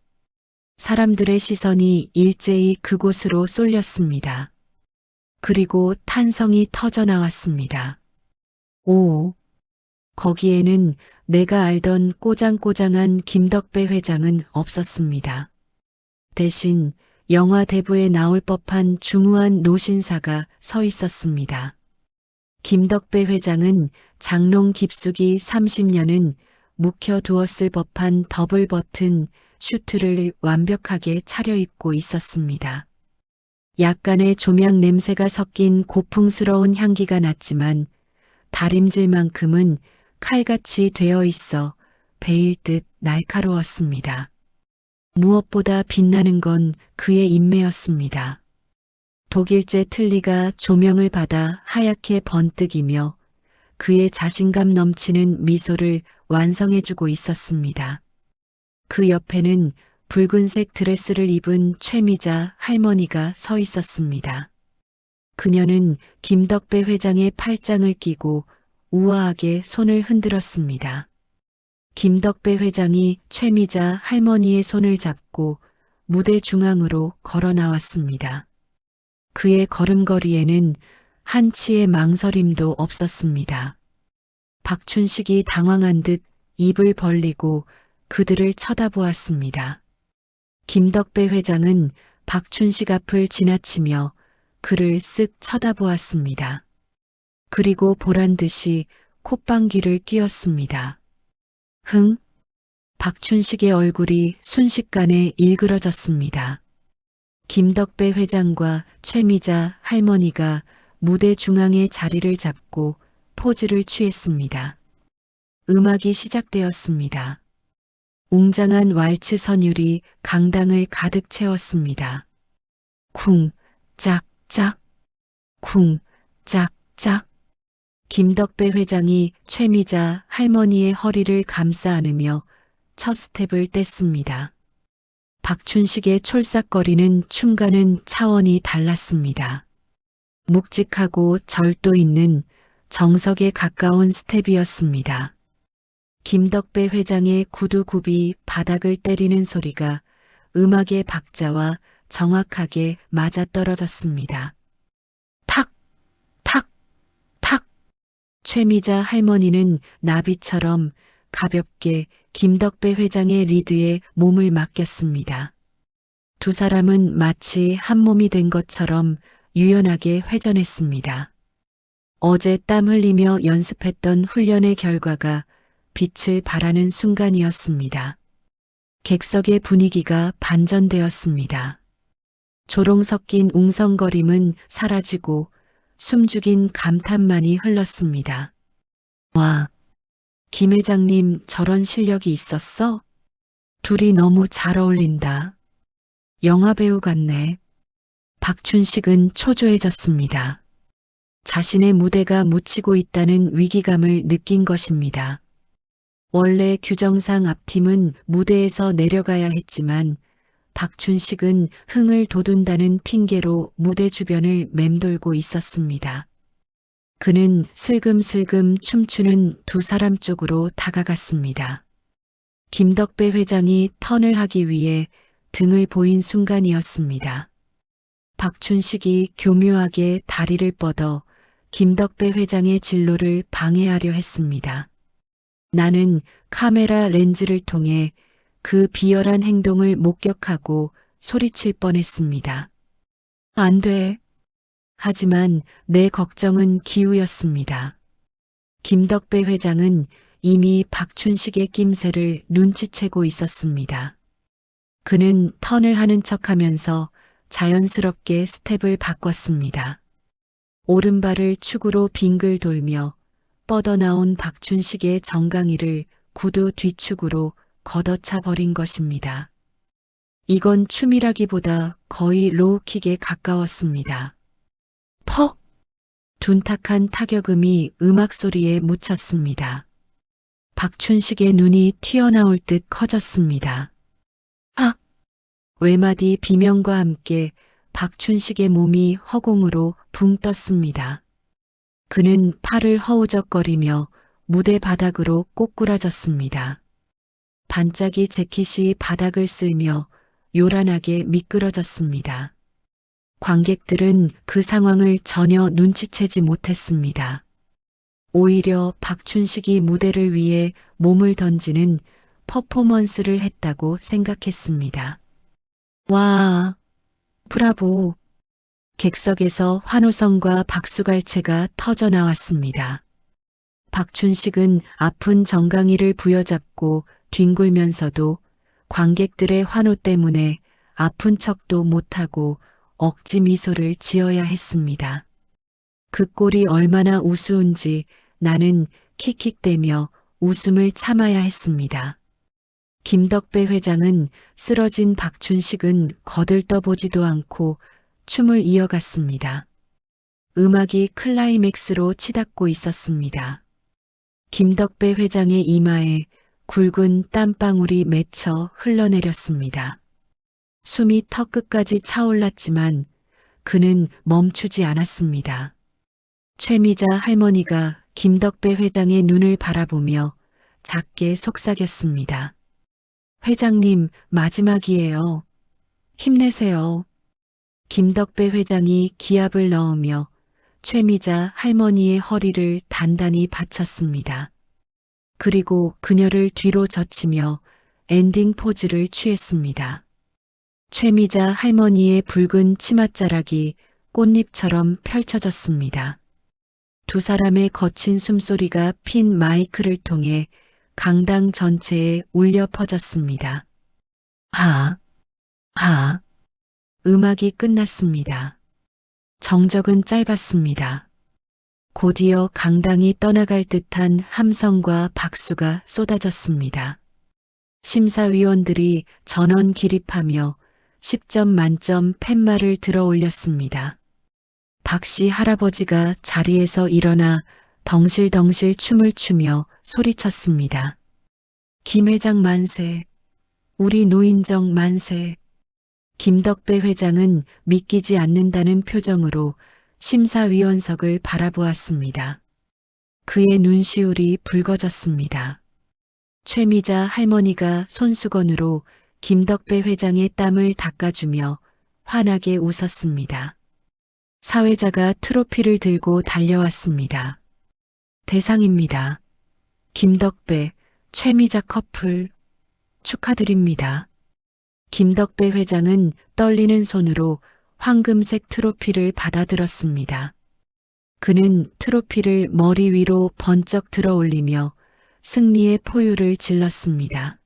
사람들의 시선이 일제히 그곳으로 쏠렸습니다. 그리고 탄성이 터져 나왔습니다. 오, 거기에는 내가 알던 꼬장꼬장한 김덕배 회장은 없었습니다. 대신 영화 대부에 나올 법한 중후한 노신사가 서 있었습니다. 김덕배 회장은 장롱 깊숙이 30년은 묵혀두었을 법한 더블 버튼 슈트를 완벽하게 차려입고 있었습니다. 약간의 조명 냄새가 섞인 고풍스러운 향기가 났지만 다림질만큼은 칼같이 되어 있어 베일 듯 날카로웠습니다. 무엇보다 빛나는 건 그의 인매였습니다. 독일제 틀니가 조명을 받아 하얗게 번뜩이며 그의 자신감 넘치는 미소를 완성해주고 있었습니다. 그 옆에는 붉은색 드레스를 입은 최미자 할머니가 서 있었습니다. 그녀는 김덕배 회장의 팔짱을 끼고 우아하게 손을 흔들었습니다. 김덕배 회장이 최미자 할머니의 손을 잡고 무대 중앙으로 걸어 나왔습니다. 그의 걸음걸이에는 한치의 망설임도 없었습니다. 박춘식이 당황한 듯 입을 벌리고 그들을 쳐다보았습니다. 김덕배 회장은 박춘식 앞을 지나치며 그를 쓱 쳐다보았습니다. 그리고 보란듯이 콧방귀를 뀌었습니다. 흥? 박춘식의 얼굴이 순식간에 일그러졌습니다. 김덕배 회장과 최미자 할머니가 무대 중앙에 자리를 잡고 포즈를 취했습니다. 음악이 시작되었습니다. 웅장한 왈츠 선율이 강당을 가득 채웠습니다. 쿵, 짝, 짝, 쿵, 짝, 짝. 김덕배 회장이 최미자 할머니의 허리를 감싸 안으며 첫 스텝을 뗐습니다. 박춘식의 촐싹거리는 춤과는 차원이 달랐습니다. 묵직하고 절도 있는 정석에 가까운 스텝이었습니다. 김덕배 회장의 구두굽이 바닥을 때리는 소리가 음악의 박자와 정확하게 맞아떨어졌습니다. 탁! 탁! 탁! 최미자 할머니는 나비처럼 가볍게 김덕배 회장의 리드에 몸을 맡겼습니다. 두 사람은 마치 한 몸이 된 것처럼 유연하게 회전했습니다. 어제 땀 흘리며 연습했던 훈련의 결과가 빛을 발하는 순간이었습니다. 객석의 분위기가 반전되었습니다. 조롱 섞인 웅성거림은 사라지고 숨죽인 감탄만이 흘렀습니다. 와, 김 회장님 저런 실력이 있었어? 둘이 너무 잘 어울린다. 영화배우 같네. 박춘식은 초조해졌습니다. 자신의 무대가 묻히고 있다는 위기감을 느낀 것입니다. 원래 규정상 앞팀은 무대에서 내려가야 했지만 박춘식은 흥을 돋운다는 핑계로 무대 주변을 맴돌고 있었습니다. 그는 슬금슬금 춤추는 두 사람 쪽으로 다가갔습니다. 김덕배 회장이 턴을 하기 위해 등을 보인 순간이었습니다. 박춘식이 교묘하게 다리를 뻗어 김덕배 회장의 진로를 방해하려 했습니다. 나는 카메라 렌즈를 통해 그 비열한 행동을 목격하고 소리칠 뻔했습니다. 안 돼. 하지만 내 걱정은 기우였습니다. 김덕배 회장은 이미 박춘식의 낌새를 눈치채고 있었습니다. 그는 턴을 하는 척하면서 자연스럽게 스텝을 바꿨습니다. 오른발을 축으로 빙글 돌며 뻗어나온 박춘식의 정강이를 구두 뒤축으로 걷어차 버린 것입니다. 이건 춤이라기보다 거의 로우킥에 가까웠습니다. 퍽! 둔탁한 타격음이 음악 소리에 묻혔습니다. 박춘식의 눈이 튀어나올 듯 커졌습니다. 아! 외마디 비명과 함께 박춘식의 몸이 허공으로 붕 떴습니다. 그는 팔을 허우적거리며 무대 바닥으로 꼬꾸라졌습니다. 반짝이 재킷이 바닥을 쓸며 요란하게 미끄러졌습니다. 관객들은 그 상황을 전혀 눈치채지 못했습니다. 오히려 박춘식이 무대를 위해 몸을 던지는 퍼포먼스를 했다고 생각했습니다. 와, 브라보. 객석에서 환호성과 박수갈채가 터져 나왔습니다. 박춘식은 아픈 정강이를 부여잡고 뒹굴면서도 관객들의 환호 때문에 아픈 척도 못하고 억지 미소를 지어야 했습니다. 그 꼴이 얼마나 우스운지 나는 킥킥대며 웃음을 참아야 했습니다. 김덕배 회장은 쓰러진 박춘식은 거들떠보지도 않고 춤을 이어갔습니다. 음악이 클라이맥스로 치닫고 있었습니다. 김덕배 회장의 이마에 굵은 땀방울이 맺혀 흘러내렸습니다. 숨이 턱끝까지 차올랐지만 그는 멈추지 않았습니다. 최미자 할머니가 김덕배 회장의 눈을 바라보며 작게 속삭였습니다. 회장님, 마지막이에요. 힘내세요. 김덕배 회장이 기합을 넣으며 최미자 할머니의 허리를 단단히 받쳤습니다. 그리고 그녀를 뒤로 젖히며 엔딩 포즈를 취했습니다. 최미자 할머니의 붉은 치맛자락이 꽃잎처럼 펼쳐졌습니다. 두 사람의 거친 숨소리가 핀 마이크를 통해 강당 전체에 울려 퍼졌습니다. 하, 하. 음악이 끝났습니다. 정적은 짧았습니다. 곧이어 강당이 떠나갈 듯한 함성과 박수가 쏟아졌습니다. 심사위원들이 전원 기립하며 10점 만점 팻말을 들어 올렸습니다. 박씨 할아버지가 자리에서 일어나 덩실덩실 춤을 추며 소리쳤습니다. 김 회장 만세, 우리 노인정 만세. 김덕배 회장은 믿기지 않는다는 표정으로 심사위원석을 바라보았습니다. 그의 눈시울이 붉어졌습니다. 최미자 할머니가 손수건으로 김덕배 회장의 땀을 닦아주며 환하게 웃었습니다. 사회자가 트로피를 들고 달려왔습니다. 대상입니다. 김덕배, 최미자 커플 축하드립니다. 김덕배 회장은 떨리는 손으로 황금색 트로피를 받아들었습니다. 그는 트로피를 머리 위로 번쩍 들어 올리며 승리의 포유를 질렀습니다.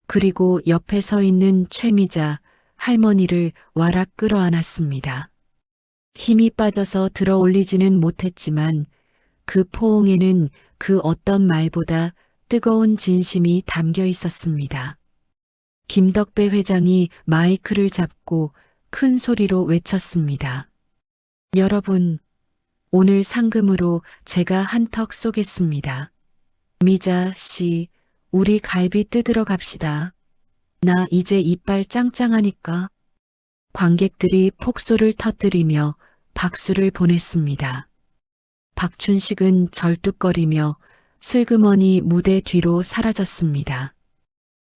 그리고 옆에 서 있는 최미자 할머니를 와락 끌어안았습니다. 힘이 빠져서 들어 올리지는 못했지만 그 포옹에는 그 어떤 말보다 뜨거운 진심이 담겨 있었습니다. 김덕배 회장이 마이크를 잡고 큰 소리로 외쳤습니다. 여러분, 오늘 상금으로 제가 한턱 쏘겠습니다. 미자 씨, 우리 갈비 뜯으러 갑시다. 나 이제 이빨 짱짱하니까. 관객들이 폭소를 터뜨리며 박수를 보냈습니다. 박춘식은 절뚝거리며 슬그머니 무대 뒤로 사라졌습니다.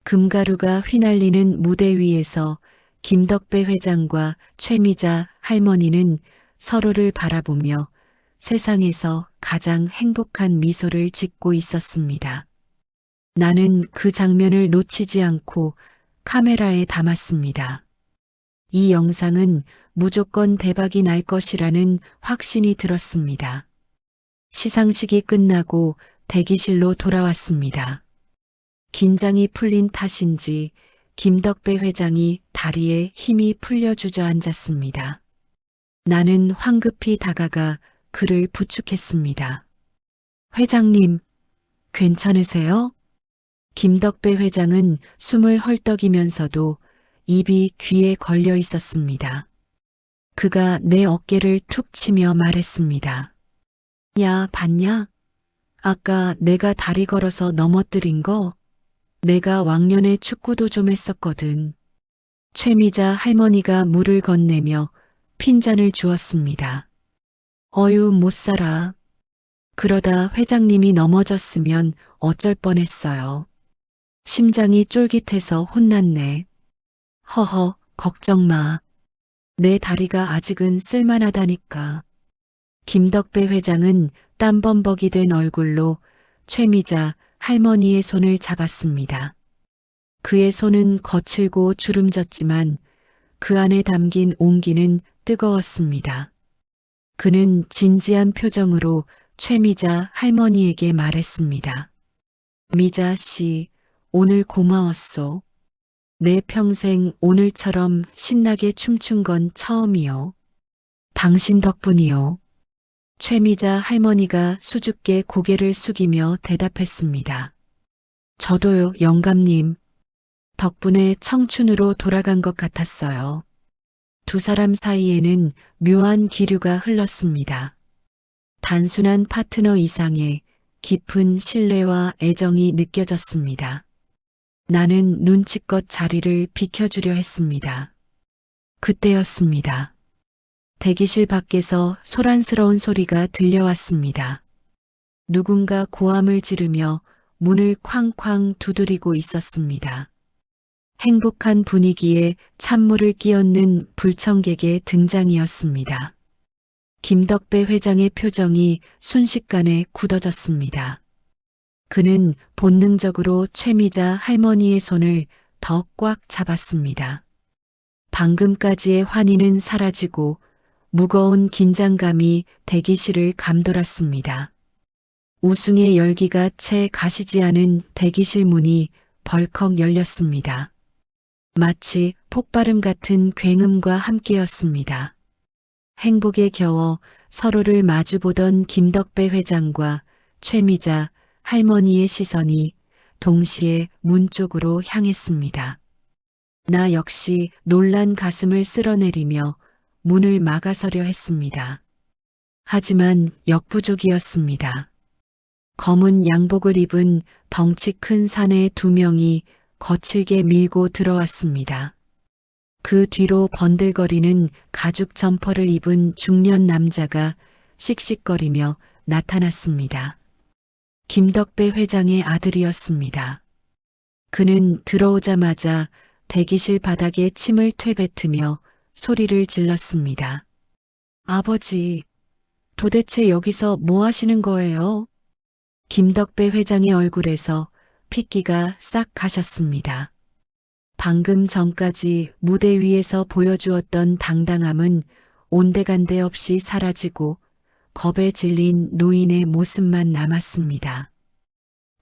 금가루가 휘날리는 무대 위에서 김덕배 회장과 최미자 할머니는 서로를 바라보며 세상에서 가장 행복한 미소를 짓고 있었습니다. 나는 그 장면을 놓치지 않고 카메라에 담았습니다. 이 영상은 무조건 대박이 날 것이라는 확신이 들었습니다. 시상식이 끝나고 대기실로 돌아왔습니다. 긴장이 풀린 탓인지 김덕배 회장이 다리에 힘이 풀려 주저앉았습니다. 나는 황급히 다가가 그를 부축했습니다. 회장님, 괜찮으세요? 김덕배 회장은 숨을 헐떡이면서도 입이 귀에 걸려 있었습니다. 그가 내 어깨를 툭 치며 말했습니다. 야, 봤냐? 아까 내가 다리 걸어서 넘어뜨린 거? 내가 왕년에 축구도 좀 했었거든. 최미자 할머니가 물을 건네며 핀잔을 주었습니다. 어유 못 살아. 그러다 회장님이 넘어졌으면 어쩔 뻔했어요. 심장이 쫄깃해서 혼났네. 허허, 걱정 마. 내 다리가 아직은 쓸만하다니까. 김덕배 회장은 땀범벅이 된 얼굴로 최미자 할머니의 손을 잡았습니다. 그의 손은 거칠고 주름졌지만 그 안에 담긴 온기는 뜨거웠습니다. 그는 진지한 표정으로 최미자 할머니에게 말했습니다. 미자 씨, 오늘 고마웠소. 내 평생 오늘처럼 신나게 춤춘 건 처음이요. 당신 덕분이요. 최미자 할머니가 수줍게 고개를 숙이며 대답했습니다. 저도요, 영감님. 덕분에 청춘으로 돌아간 것 같았어요. 두 사람 사이에는 묘한 기류가 흘렀습니다. 단순한 파트너 이상의 깊은 신뢰와 애정이 느껴졌습니다. 나는 눈치껏 자리를 비켜주려 했습니다. 그때였습니다. 대기실 밖에서 소란스러운 소리가 들려왔습니다. 누군가 고함을 지르며 문을 쾅쾅 두드리고 있었습니다. 행복한 분위기에 찬물을 끼얹는 불청객의 등장이었습니다. 김덕배 회장의 표정이 순식간에 굳어졌습니다. 그는 본능적으로 최미자 할머니의 손을 더 꽉 잡았습니다. 방금까지의 환희는 사라지고 무거운 긴장감이 대기실을 감돌았습니다. 우승의 열기가 채 가시지 않은 대기실 문이 벌컥 열렸습니다. 마치 폭발음 같은 굉음과 함께였습니다. 행복에 겨워 서로를 마주보던 김덕배 회장과 최미자 할머니의 시선이 동시에 문 쪽으로 향했습니다. 나 역시 놀란 가슴을 쓸어내리며 문을 막아서려 했습니다. 하지만 역부족이었습니다. 검은 양복을 입은 덩치 큰 사내 두 명이 거칠게 밀고 들어왔습니다. 그 뒤로 번들거리는 가죽 점퍼를 입은 중년 남자가 씩씩거리며 나타났습니다. 김덕배 회장의 아들이었습니다. 그는 들어오자마자 대기실 바닥에 침을 퇴뱉으며 소리를 질렀습니다. 아버지, 도대체 여기서 뭐 하시는 거예요? 김덕배 회장의 얼굴에서 핏기가 싹 가셨습니다. 방금 전까지 무대 위에서 보여주었던 당당함은 온데간데 없이 사라지고 겁에 질린 노인의 모습만 남았습니다.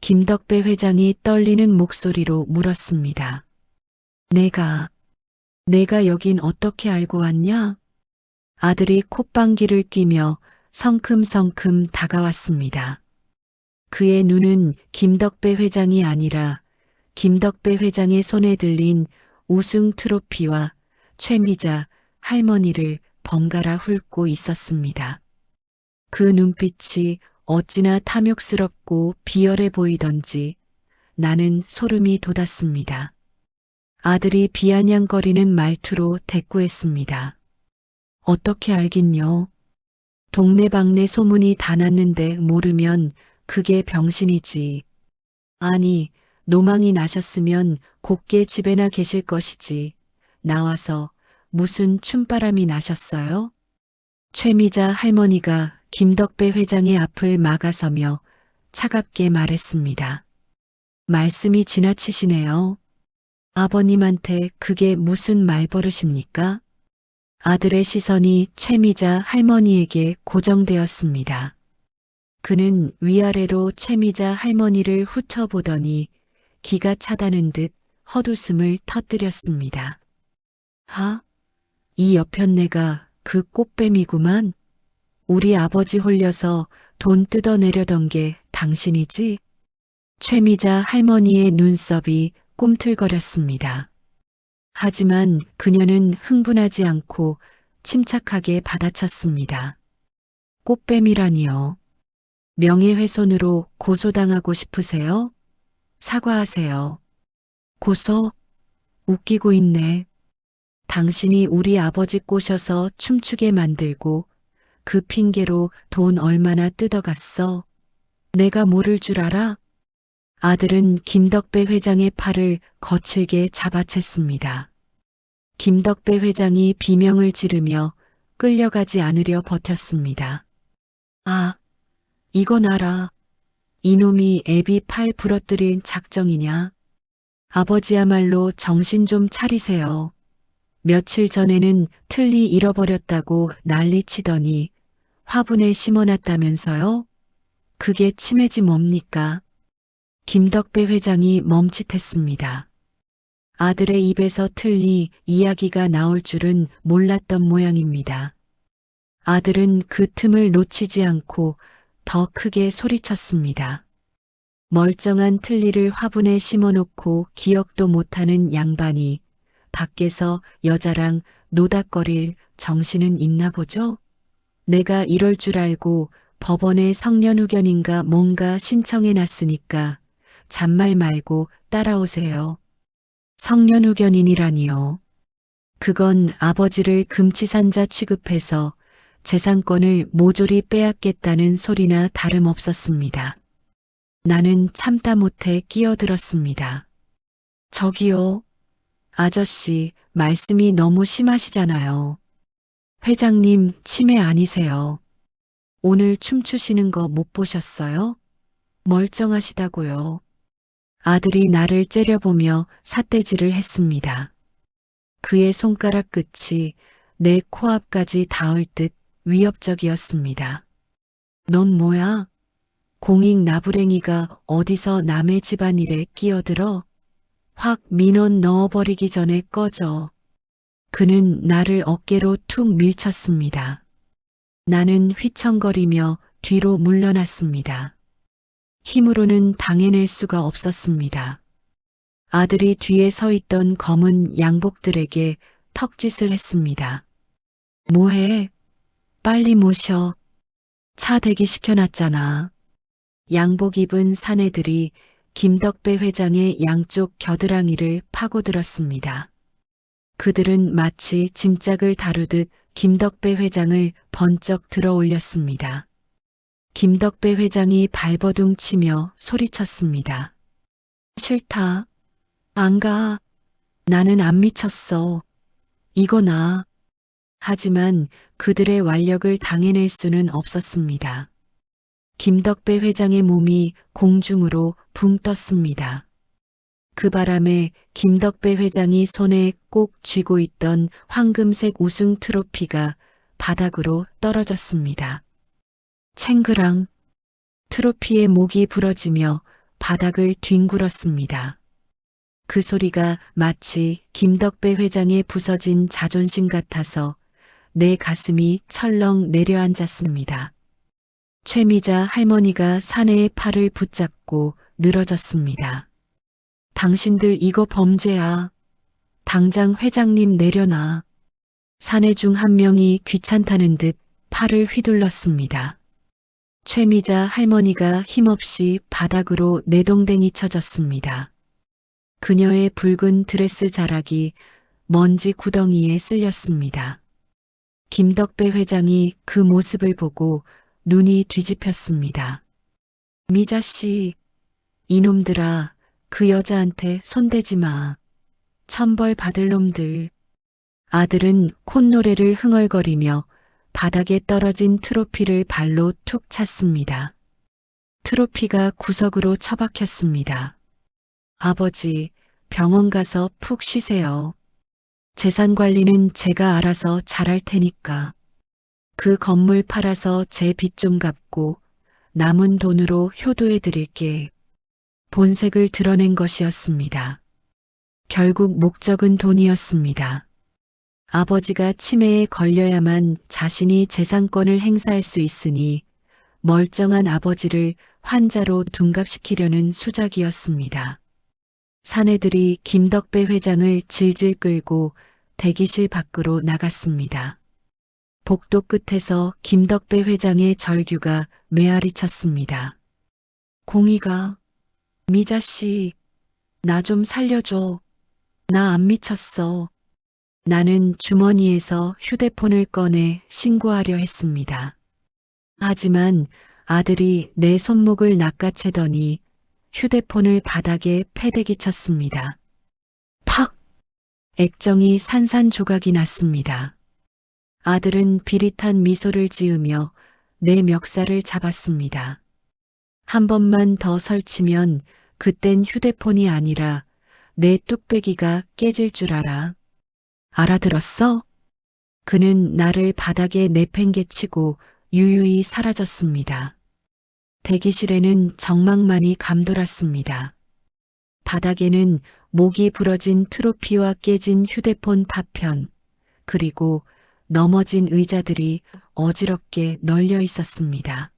김덕배 회장이 떨리는 목소리로 물었습니다. 내가 여긴 어떻게 알고 왔냐? 아들이 콧방귀를 뀌며 성큼성큼 다가왔습니다. 그의 눈은 김덕배 회장이 아니라 김덕배 회장의 손에 들린 우승 트로피와 최미자 할머니를 번갈아 훑고 있었습니다. 그 눈빛이 어찌나 탐욕스럽고 비열해 보이던지 나는 소름이 돋았습니다. 아들이 비아냥거리는 말투로 대꾸했습니다. 어떻게 알긴요. 동네방네 소문이 다 났는데 모르면 그게 병신이지. 아니, 노망이 나셨으면 곱게 집에나 계실 것이지. 나와서 무슨 춤바람이 나셨어요? 최미자 할머니가 김덕배 회장의 앞을 막아서며 차갑게 말했습니다. 말씀이 지나치시네요. 아버님한테 그게 무슨 말버릇입니까? 아들의 시선이 최미자 할머니에게 고정되었습니다. 그는 위아래로 최미자 할머니를 훑어보더니 기가 차다는 듯 헛웃음을 터뜨렸습니다. 이 여편네가 그 꽃뱀이구만. 우리 아버지 홀려서 돈 뜯어내려던 게 당신이지? 최미자 할머니의 눈썹이 꿈틀거렸습니다. 하지만 그녀는 흥분하지 않고 침착하게 받아쳤습니다. 꽃뱀이라니요. 명예훼손으로 고소당하고 싶으세요? 사과하세요. 고소? 웃기고 있네. 당신이 우리 아버지 꼬셔서 춤추게 만들고 그 핑계로 돈 얼마나 뜯어갔어? 내가 모를 줄 알아? 아들은 김덕배 회장의 팔을 거칠게 잡아챘습니다. 김덕배 회장이 비명을 지르며 끌려가지 않으려 버텼습니다. 이건 알아. 이놈이 애비 팔 부러뜨릴 작정이냐? 아버지야말로 정신 좀 차리세요. 며칠 전에는 틀니 잃어버렸다고 난리치더니 화분에 심어놨다면서요? 그게 치매지 뭡니까? 김덕배 회장이 멈칫했습니다. 아들의 입에서 틀니 이야기가 나올 줄은 몰랐던 모양입니다. 아들은 그 틈을 놓치지 않고 더 크게 소리쳤습니다. 멀쩡한 틀니를 화분에 심어놓고 기억도 못하는 양반이 밖에서 여자랑 노닥거릴 정신은 있나 보죠? 내가 이럴 줄 알고 법원에 성년후견인가 뭔가 신청해놨으니까 잔말 말고 따라오세요. 성년후견인이라니요. 그건 아버지를 금치산자 취급해서 재산권을 모조리 빼앗겠다는 소리나 다름없었습니다. 나는 참다 못해 끼어들었습니다. 저기요. 아저씨, 말씀이 너무 심하시잖아요. 회장님, 치매 아니세요. 오늘 춤추시는 거 못 보셨어요? 멀쩡하시다고요. 아들이 나를 째려보며 삿대질을 했습니다. 그의 손가락 끝이 내 코앞까지 닿을 듯 위협적이었습니다. 넌 뭐야? 공익 나부랭이가 어디서 남의 집안일에 끼어들어? 확 민원 넣어버리기 전에 꺼져. 그는 나를 어깨로 툭 밀쳤습니다. 나는 휘청거리며 뒤로 물러났습니다. 힘으로는 당해낼 수가 없었습니다. 아들이 뒤에 서 있던 검은 양복들에게 턱짓을 했습니다. 뭐해? 빨리 모셔. 차 대기시켜놨잖아. 양복 입은 사내들이 김덕배 회장의 양쪽 겨드랑이를 파고들었습니다. 그들은 마치 짐짝을 다루듯 김덕배 회장을 번쩍 들어 올렸습니다. 김덕배 회장이 발버둥 치며 소리쳤습니다. 싫다. 안 가. 나는 안 미쳤어. 이거 나. 하지만 그들의 완력을 당해낼 수는 없었습니다. 김덕배 회장의 몸이 공중으로 붕 떴습니다. 그 바람에 김덕배 회장이 손에 꼭 쥐고 있던 황금색 우승 트로피가 바닥으로 떨어졌습니다. 챙그랑 트로피의 목이 부러지며 바닥을 뒹굴었습니다. 그 소리가 마치 김덕배 회장의 부서진 자존심 같아서 내 가슴이 철렁 내려앉았습니다. 최미자 할머니가 사내의 팔을 붙잡고 늘어졌습니다. 당신들 이거 범죄야. 당장 회장님 내려놔. 사내 중 한 명이 귀찮다는 듯 팔을 휘둘렀습니다. 최미자 할머니가 힘없이 바닥으로 내동댕이 쳐졌습니다. 그녀의 붉은 드레스 자락이 먼지 구덩이에 쓸렸습니다. 김덕배 회장이 그 모습을 보고 눈이 뒤집혔습니다. 미자 씨, 이놈들아, 그 여자한테 손대지 마. 천벌 받을 놈들. 아들은 콧노래를 흥얼거리며 바닥에 떨어진 트로피를 발로 툭 찼습니다. 트로피가 구석으로 처박혔습니다. 아버지, 병원 가서 푹 쉬세요. 재산 관리는 제가 알아서 잘할 테니까. 그 건물 팔아서 제 빚 좀 갚고 남은 돈으로 효도해 드릴게. 본색을 드러낸 것이었습니다. 결국 목적은 돈이었습니다. 아버지가 치매에 걸려야만 자신이 재산권을 행사할 수 있으니 멀쩡한 아버지를 환자로 둔갑시키려는 수작이었습니다. 사내들이 김덕배 회장을 질질 끌고 대기실 밖으로 나갔습니다. 복도 끝에서 김덕배 회장의 절규가 메아리 쳤습니다. 공희가, 미자씨, 나 좀 살려줘. 나 안 미쳤어. 나는 주머니에서 휴대폰을 꺼내 신고하려 했습니다. 하지만 아들이 내 손목을 낚아채더니 휴대폰을 바닥에 패대기 쳤습니다. 팍! 액정이 산산조각이 났습니다. 아들은 비릿한 미소를 지으며 내 멱살을 잡았습니다. 한 번만 더 설치면 그땐 휴대폰이 아니라 내 뚝배기가 깨질 줄 알아. 알아들었어? 그는 나를 바닥에 내팽개치고 유유히 사라졌습니다. 대기실에는 정막만이 감돌았습니다. 바닥에는 목이 부러진 트로피와 깨진 휴대폰 파편, 그리고 넘어진 의자들이 어지럽게 널려 있었습니다.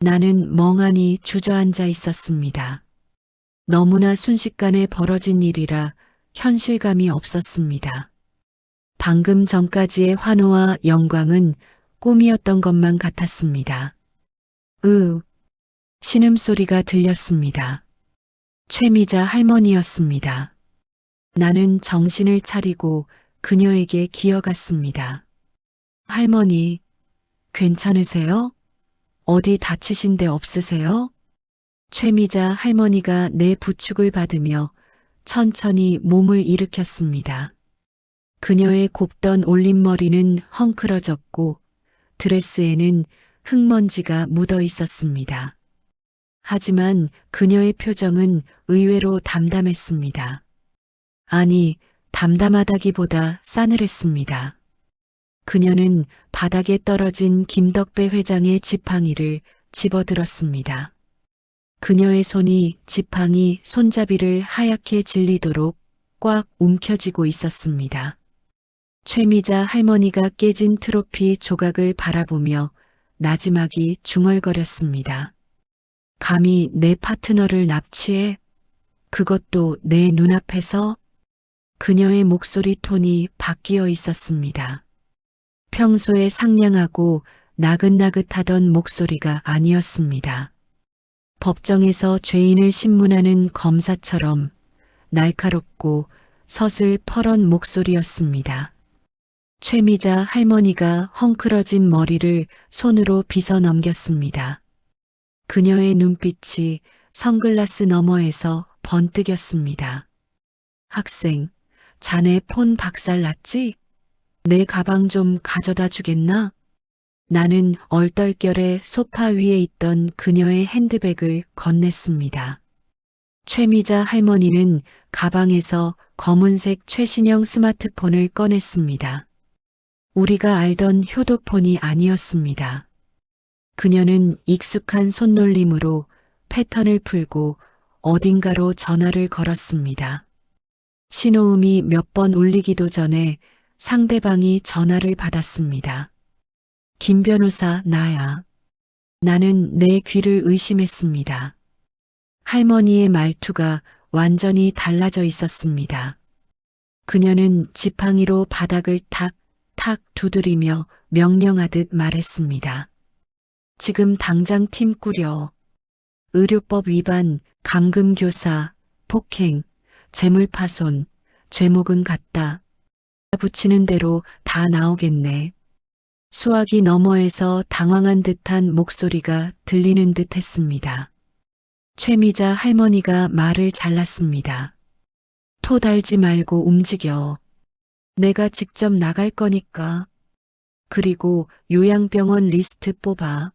나는 멍하니 주저앉아 있었습니다. 너무나 순식간에 벌어진 일이라 현실감이 없었습니다. 방금 전까지의 환호와 영광은 꿈이었던 것만 같았습니다. 신음소리가 들렸습니다. 최미자 할머니였습니다. 나는 정신을 차리고 그녀에게 기어갔습니다. 할머니, 괜찮으세요? 어디 다치신 데 없으세요? 최미자 할머니가 내 부축을 받으며 천천히 몸을 일으켰습니다. 그녀의 곱던 올림머리는 헝클어졌고 드레스에는 흙먼지가 묻어 있었습니다. 하지만 그녀의 표정은 의외로 담담했습니다. 아니, 담담하다기보다 싸늘했습니다. 그녀는 바닥에 떨어진 김덕배 회장의 지팡이를 집어들었습니다. 그녀의 손이 지팡이 손잡이를 하얗게 질리도록 꽉 움켜쥐고 있었습니다. 최미자 할머니가 깨진 트로피 조각을 바라보며 나지막이 중얼거렸습니다. 감히 내 파트너를 납치해? 그것도 내 눈앞에서? 그녀의 목소리 톤이 바뀌어 있었습니다. 평소에 상냥하고 나긋나긋하던 목소리가 아니었습니다. 법정에서 죄인을 신문하는 검사처럼 날카롭고 서슬 퍼런 목소리였습니다. 최미자 할머니가 헝클어진 머리를 손으로 빗어 넘겼습니다. 그녀의 눈빛이 선글라스 너머에서 번뜩였습니다. 학생, 자네 폰 박살났지? 내 가방 좀 가져다 주겠나? 나는 얼떨결에 소파 위에 있던 그녀의 핸드백을 건넸습니다. 최미자 할머니는 가방에서 검은색 최신형 스마트폰을 꺼냈습니다. 우리가 알던 효도폰이 아니었습니다. 그녀는 익숙한 손놀림으로 패턴을 풀고 어딘가로 전화를 걸었습니다. 신호음이 몇 번 울리기도 전에 상대방이 전화를 받았습니다. 김 변호사, 나야. 나는 내 귀를 의심했습니다. 할머니의 말투가 완전히 달라져 있었습니다. 그녀는 지팡이로 바닥을 탁탁 두드리며 명령하듯 말했습니다. 지금 당장 팀 꾸려. 의료법 위반, 감금교사, 폭행, 재물파손, 죄목은 같다. 붙이는 대로 다 나오겠네. 수화기 너머에서 당황한 듯한 목소리가 들리는 듯 했습니다. 최미자 할머니가 말을 잘랐습니다. 토 달지 말고 움직여. 내가 직접 나갈 거니까. 그리고 요양병원 리스트 뽑아.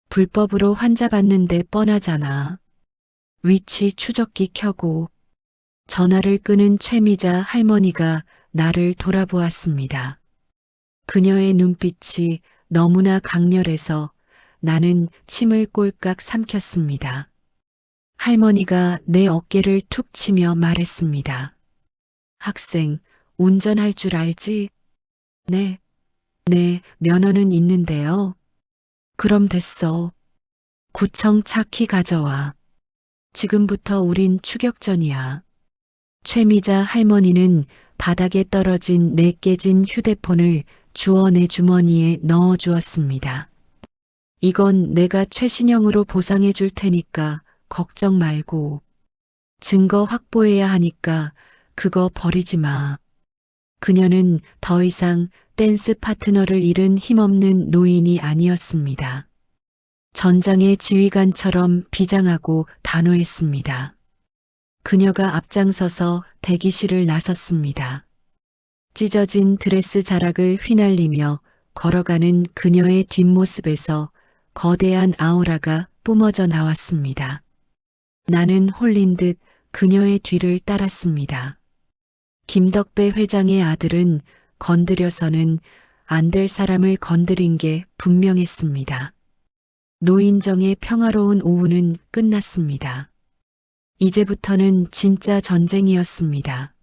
불법으로 환자 받는데 뻔하잖아. 위치 추적기 켜고. 전화를 끄는 최미자 할머니가 나를 돌아보았습니다. 그녀의 눈빛이 너무나 강렬해서 나는 침을 꼴깍 삼켰습니다. 할머니가 내 어깨를 툭 치며 말했습니다. 학생, 운전할 줄 알지? 네, 면허는 있는데요. 그럼 됐어. 구청 차키 가져와. 지금부터 우린 추격전이야. 최미자 할머니는 바닥에 떨어진 내 깨진 휴대폰을 주워 내 주머니에 넣어 주었습니다. 이건 내가 최신형으로 보상해 줄 테니까 걱정 말고. 증거 확보해야 하니까 그거 버리지 마. 그녀는 더 이상 댄스 파트너를 잃은 힘없는 노인이 아니었습니다. 전장의 지휘관처럼 비장하고 단호했습니다. 그녀가 앞장서서 대기실을 나섰습니다. 찢어진 드레스 자락을 휘날리며 걸어가는 그녀의 뒷모습에서 거대한 아우라가 뿜어져 나왔습니다. 나는 홀린 듯 그녀의 뒤를 따랐습니다. 김덕배 회장의 아들은 건드려서는 안 될 사람을 건드린 게 분명했습니다. 노인정의 평화로운 오후는 끝났습니다. 이제부터는 진짜 전쟁이었습니다.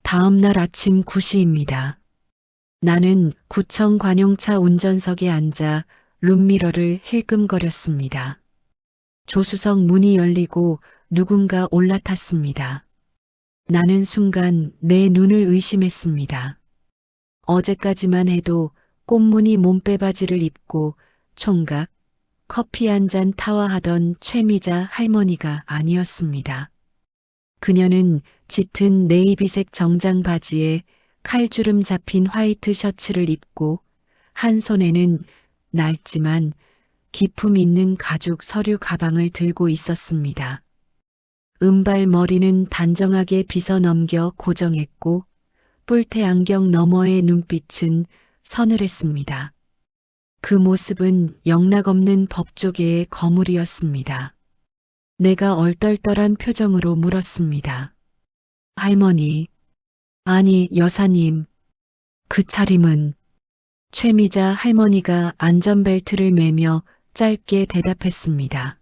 다음 날 아침 9시입니다. 나는 구청 관용차 운전석에 앉아 룸미러를 힐끔거렸습니다. 조수석 문이 열리고 누군가 올라탔습니다. 나는 순간 내 눈을 의심했습니다. 어제까지만 해도 꽃무늬 몸빼바지를 입고 총각, 커피 한 잔 타와하던 최미자 할머니가 아니었습니다. 그녀는 짙은 네이비색 정장 바지에 칼주름 잡힌 화이트 셔츠를 입고 한 손에는 낡지만 기품 있는 가죽 서류 가방을 들고 있었습니다. 은발 머리는 단정하게 빗어 넘겨 고정했고 뿔테 안경 너머의 눈빛은 서늘했습니다. 그 모습은 영락없는 법조계의 거물이었습니다. 내가 얼떨떨한 표정으로 물었습니다. 할머니, 아니 여사님, 그 차림은? 최미자 할머니가 안전벨트를 매며 짧게 대답했습니다.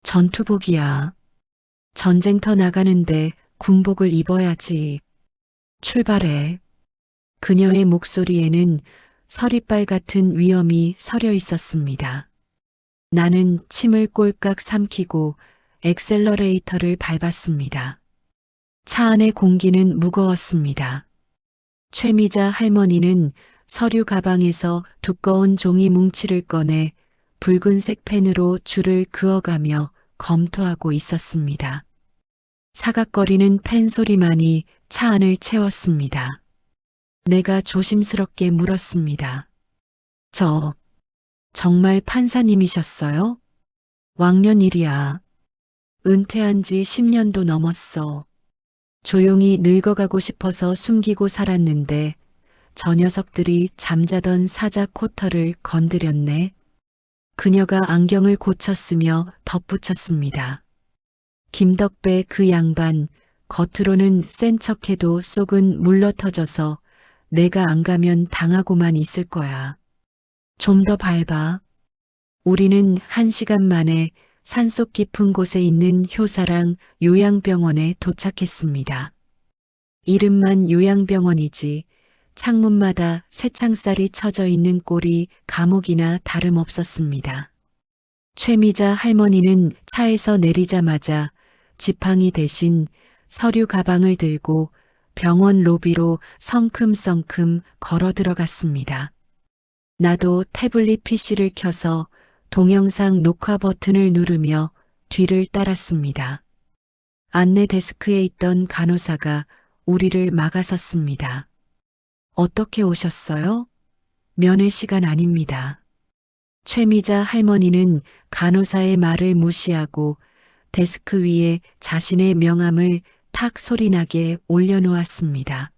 전투복이야. 전쟁터 나가는데 군복을 입어야지. 출발해. 그녀의 목소리에는 서리빨 같은 위엄이 서려 있었습니다. 나는 침을 꼴깍 삼키고 엑셀러레이터를 밟았습니다. 차 안의 공기는 무거웠습니다. 최미자 할머니는 서류 가방에서 두꺼운 종이 뭉치를 꺼내 붉은색 펜으로 줄을 그어가며 검토하고 있었습니다. 사각거리는 펜 소리만이 차 안을 채웠습니다. 내가 조심스럽게 물었습니다. 정말 판사님이셨어요? 왕년 일이야. 은퇴한 지 10년도 넘었어. 조용히 늙어가고 싶어서 숨기고 살았는데 저 녀석들이 잠자던 사자 코터를 건드렸네. 그녀가 안경을 고쳤으며 덧붙였습니다. 김덕배 그 양반, 겉으로는 센 척해도 속은 물러터져서 내가 안 가면 당하고만 있을 거야. 좀 더 밟아. 우리는 1시간 만에 산속 깊은 곳에 있는 효사랑 요양병원에 도착했습니다. 이름만 요양병원이지 창문마다 쇠창살이 쳐져 있는 꼴이 감옥이나 다름없었습니다. 최미자 할머니는 차에서 내리자마자 지팡이 대신 서류 가방을 들고 병원 로비로 성큼성큼 걸어 들어갔습니다. 나도 태블릿 PC를 켜서 동영상 녹화 버튼을 누르며 뒤를 따랐습니다. 안내 데스크에 있던 간호사가 우리를 막아섰습니다. 어떻게 오셨어요? 면회 시간 아닙니다. 최미자 할머니는 간호사의 말을 무시하고 데스크 위에 자신의 명함을 탁 소리나게 올려놓았습니다.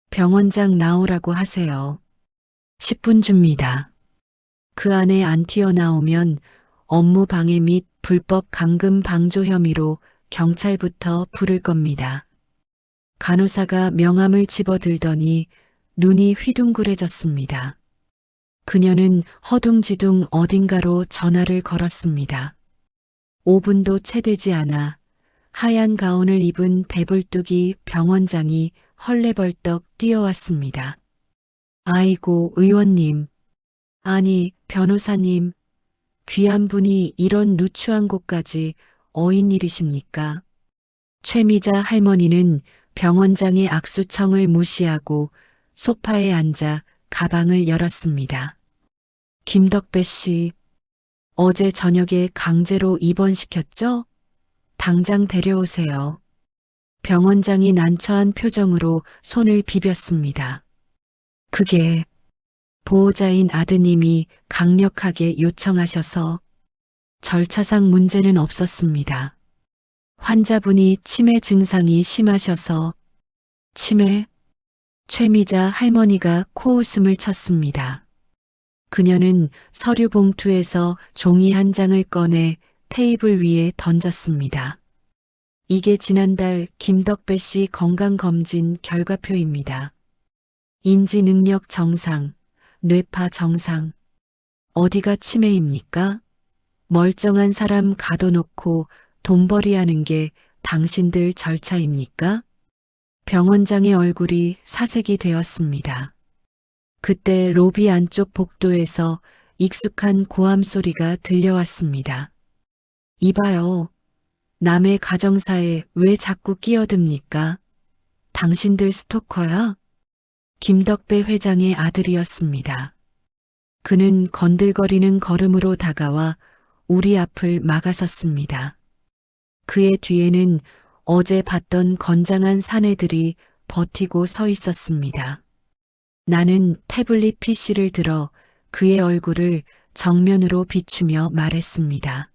병원장 나오라고 하세요. 10분 줍니다. 그 안에 안 튀어나오면 업무 방해 및 불법 감금 방조 혐의로 경찰부터 부를 겁니다. 간호사가 명함을 집어들더니 눈이 휘둥그레졌습니다. 그녀는 허둥지둥 어딘가로 전화를 걸었습니다. 5분도 채 되지 않아 하얀 가운을 입은 배불뚝이 병원장이 헐레벌떡 뛰어왔습니다. 아이고, 의원님. 아니, 변호사님. 귀한 분이 이런 누추한 곳까지 어인 일이십니까? 최미자 할머니는 병원장의 악수청을 무시하고 소파에 앉아 가방을 열었습니다. 김덕배 씨, 어제 저녁에 강제로 입원시켰죠? 당장 데려오세요. 병원장이 난처한 표정으로 손을 비볐습니다. 그게 보호자인 아드님이 강력하게 요청하셔서 절차상 문제는 없었습니다. 환자분이 치매 증상이 심하셔서 치매? 최미자 할머니가 코웃음을 쳤습니다. 그녀는 서류 봉투에서 종이 한 장을 꺼내 테이블 위에 던졌습니다. 이게 지난달 김덕배 씨 건강검진 결과표입니다. 인지 능력 정상, 뇌파 정상. 어디가 치매입니까? 멀쩡한 사람 가둬놓고 돈벌이하는 게 당신들 절차입니까? 병원장의 얼굴이 사색이 되었습니다. 그때 로비 안쪽 복도에서 익숙한 고함 소리가 들려왔습니다. 이봐요. 남의 가정사에 왜 자꾸 끼어듭니까? 당신들 스토커야? 김덕배 회장의 아들이었습니다. 그는 건들거리는 걸음으로 다가와 우리 앞을 막아섰습니다. 그의 뒤에는 어제 봤던 건장한 사내들이 버티고 서 있었습니다. 나는 태블릿 PC를 들어 그의 얼굴을 정면으로 비추며 말했습니다.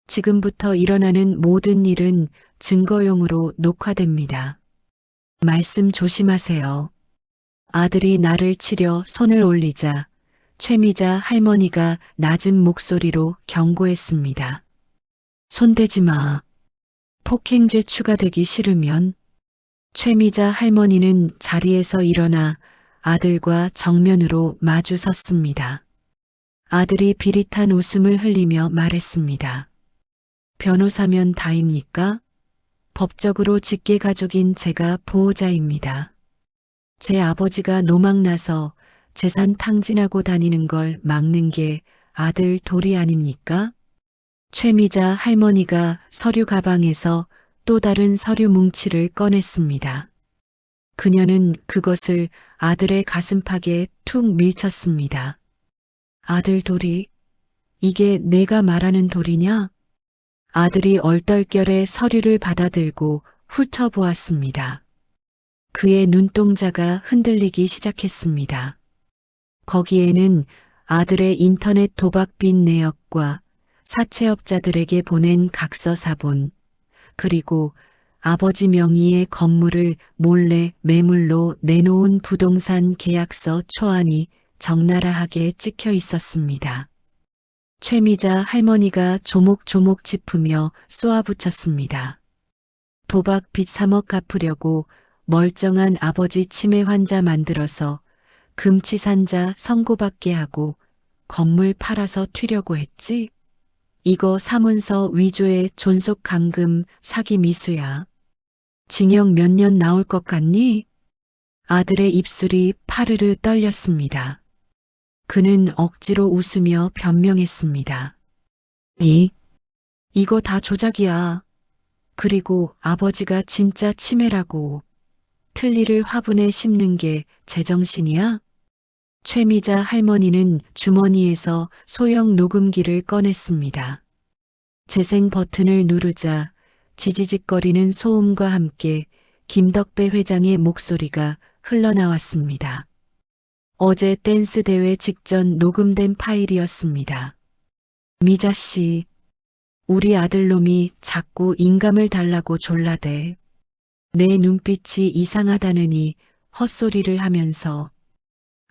지금부터 일어나는 모든 일은 증거용으로 녹화됩니다. 말씀 조심하세요. 아들이 나를 치려 손을 올리자 최미자 할머니가 낮은 목소리로 경고했습니다. 손대지 마. 폭행죄 추가되기 싫으면. 최미자 할머니는 자리에서 일어나 아들과 정면으로 마주 섰습니다. 아들이 비릿한 웃음을 흘리며 말했습니다. 변호사면 다입니까? 법적으로 직계가족인 제가 보호자입니다. 제 아버지가 노망나서 재산 탕진하고 다니는 걸 막는 게 아들 도리 아닙니까? 최미자 할머니가 서류 가방에서 또 다른 서류 뭉치를 꺼냈습니다. 그녀는 그것을 아들의 가슴팍에 툭 밀쳤습니다. 아들 도리, 이게 내가 말하는 도리냐? 아들이 얼떨결에 서류를 받아들고 훑어보았습니다. 그의 눈동자가 흔들리기 시작했습니다. 거기에는 아들의 인터넷 도박 빚 내역과 사채업자들에게 보낸 각서 사본, 그리고 아버지 명의의 건물을 몰래 매물로 내놓은 부동산 계약서 초안이 적나라하게 찍혀 있었습니다. 최미자 할머니가 조목조목 짚으며 쏘아붙였습니다. 도박 빚 3억 갚으려고 멀쩡한 아버지 치매 환자 만들어서 금치산자 선고받게 하고 건물 팔아서 튀려고 했지? 이거 사문서 위조의 존속감금 사기 미수야. 징역 몇 년 나올 것 같니? 아들의 입술이 파르르 떨렸습니다. 그는 억지로 웃으며 변명했습니다. 이거 다 조작이야. 그리고 아버지가 진짜 치매라고. 틀니를 화분에 심는 게 제정신이야? 최미자 할머니는 주머니에서 소형 녹음기를 꺼냈습니다. 재생 버튼을 누르자 지지직거리는 소음과 함께 김덕배 회장의 목소리가 흘러나왔습니다. 어제 댄스 대회 직전 녹음된 파일이었습니다. 미자 씨, 우리 아들놈이 자꾸 인감을 달라고 졸라대. 내 눈빛이 이상하다느니 헛소리를 하면서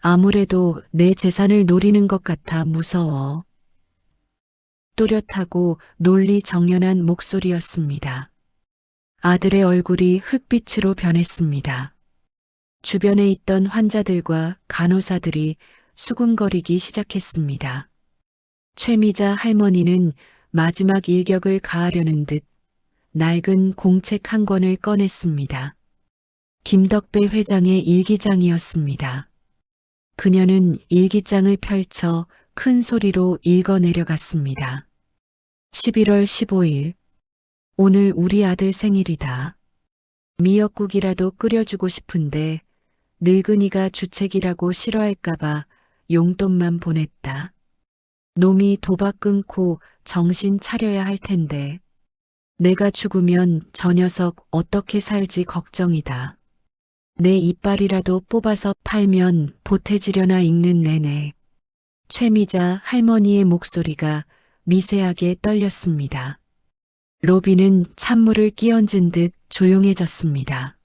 아무래도 내 재산을 노리는 것 같아 무서워. 또렷하고 논리정연한 목소리였습니다. 아들의 얼굴이 흙빛으로 변했습니다. 주변에 있던 환자들과 간호사들이 수군거리기 시작했습니다. 최미자 할머니는 마지막 일격을 가하려는 듯 낡은 공책 한 권을 꺼냈습니다. 김덕배 회장의 일기장이었습니다. 그녀는 일기장을 펼쳐 큰 소리로 읽어 내려갔습니다. 11월 15일. 오늘 우리 아들 생일이다. 미역국이라도 끓여주고 싶은데 늙은이가 주책이라고 싫어할까봐 용돈만 보냈다. 놈이 도박 끊고 정신 차려야 할 텐데 내가 죽으면 저 녀석 어떻게 살지 걱정이다. 내 이빨이라도 뽑아서 팔면 보태지려나 읽는 내내 최미자 할머니의 목소리가 미세하게 떨렸습니다. 로비는 찬물을 끼얹은 듯 조용해졌습니다.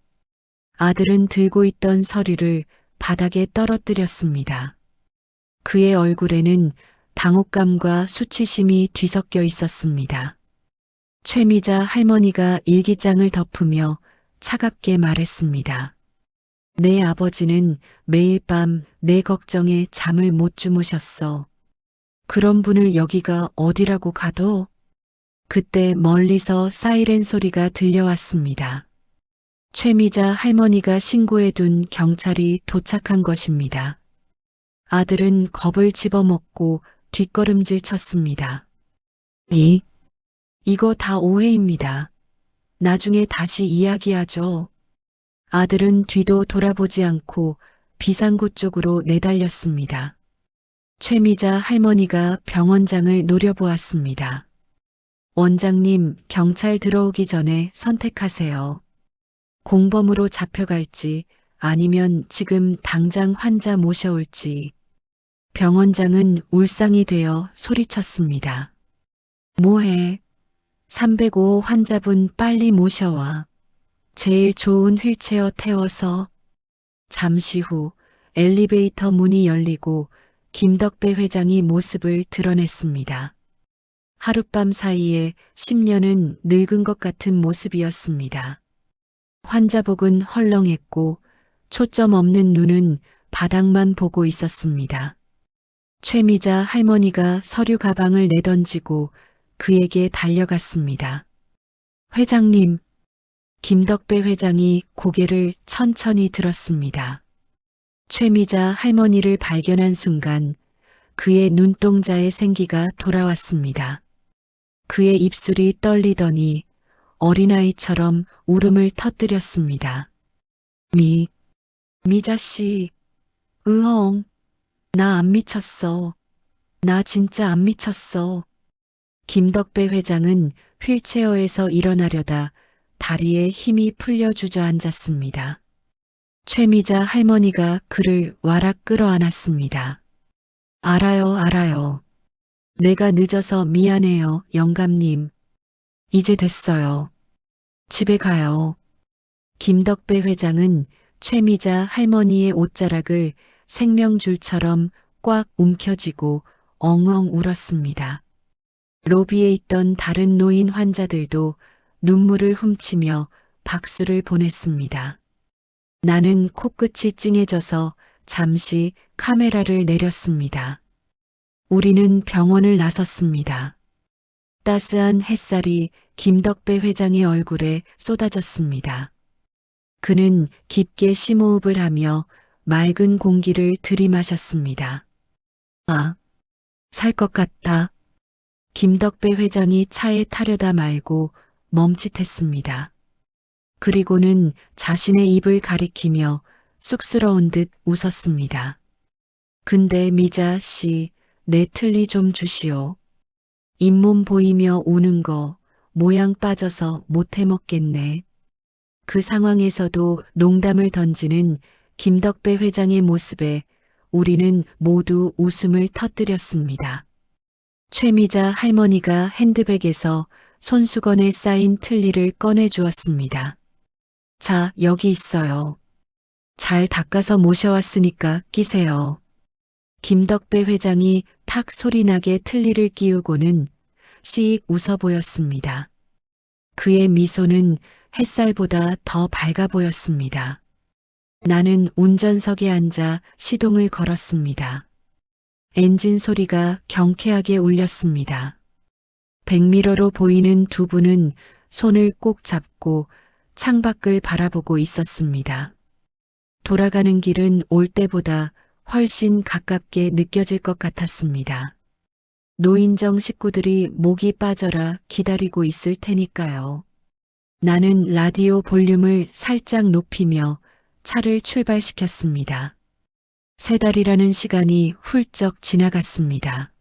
아들은 들고 있던 서류를 바닥에 떨어뜨렸습니다. 그의 얼굴에는 당혹감과 수치심이 뒤섞여 있었습니다. 최미자 할머니가 일기장을 덮으며 차갑게 말했습니다. 내 아버지는 매일 밤 내 걱정에 잠을 못 주무셨어. 그런 분을 여기가 어디라고 가도? 그때 멀리서 사이렌 소리가 들려왔습니다. 최미자 할머니가 신고해둔 경찰이 도착한 것입니다. 아들은 겁을 집어먹고 뒷걸음질 쳤습니다. 이거 다 오해입니다. 나중에 다시 이야기하죠. 아들은 뒤도 돌아보지 않고 비상구 쪽으로 내달렸습니다. 최미자 할머니가 병원장을 노려보았습니다. 원장님, 경찰 들어오기 전에 선택하세요. 공범으로 잡혀갈지 아니면 지금 당장 환자 모셔올지. 병원장은 울상이 되어 소리쳤습니다. 뭐해? 305호 환자분 빨리 모셔와. 제일 좋은 휠체어 태워서. 잠시 후 엘리베이터 문이 열리고 김덕배 회장이 모습을 드러냈습니다. 하룻밤 사이에 10년은 늙은 것 같은 모습이었습니다. 환자복은 헐렁했고 초점 없는 눈은 바닥만 보고 있었습니다. 최미자 할머니가 서류 가방을 내던지고 그에게 달려갔습니다. 회장님, 김덕배 회장이 고개를 천천히 들었습니다. 최미자 할머니를 발견한 순간 그의 눈동자의 생기가 돌아왔습니다. 그의 입술이 떨리더니 어린아이처럼 울음을 터뜨렸습니다. 미자씨, 으엉, 나 안 미쳤어. 나 진짜 안 미쳤어. 김덕배 회장은 휠체어에서 일어나려다 다리에 힘이 풀려 주저앉았습니다. 최미자 할머니가 그를 와락 끌어안았습니다. 알아요. 내가 늦어서 미안해요, 영감님. 이제 됐어요. 집에 가요. 김덕배 회장은 최미자 할머니의 옷자락을 생명줄처럼 꽉 움켜쥐고 엉엉 울었습니다. 로비에 있던 다른 노인 환자들도 눈물을 훔치며 박수를 보냈습니다. 나는 코끝이 찡해져서 잠시 카메라를 내렸습니다. 우리는 병원을 나섰습니다. 따스한 햇살이 김덕배 회장의 얼굴에 쏟아졌습니다. 그는 깊게 심호흡을 하며 맑은 공기를 들이마셨습니다. 살 것 같다. 김덕배 회장이 차에 타려다 말고 멈칫했습니다. 그리고는 자신의 입을 가리키며 쑥스러운 듯 웃었습니다. 근데 미자 씨, 내 틀니 좀 주시오. 잇몸 보이며 우는 거 모양 빠져서 못 해먹겠네. 그 상황에서도 농담을 던지는 김덕배 회장의 모습에 우리는 모두 웃음을 터뜨렸습니다. 최미자 할머니가 핸드백에서 손수건에 쌓인 틀니를 꺼내 주었습니다. 자, 여기 있어요. 잘 닦아서 모셔왔으니까 끼세요. 김덕배 회장이 탁 소리나게 틀니를 끼우고는 씩 웃어 보였습니다. 그의 미소는 햇살보다 더 밝아 보였습니다. 나는 운전석에 앉아 시동을 걸었습니다. 엔진 소리가 경쾌하게 울렸습니다. 백미러로 보이는 두 분은 손을 꼭 잡고 창밖을 바라보고 있었습니다. 돌아가는 길은 올 때보다 훨씬 가깝게 느껴질 것 같았습니다. 노인정 식구들이 목이 빠져라 기다리고 있을 테니까요. 나는 라디오 볼륨을 살짝 높이며 차를 출발시켰습니다. 3달이라는 시간이 훌쩍 지나갔습니다.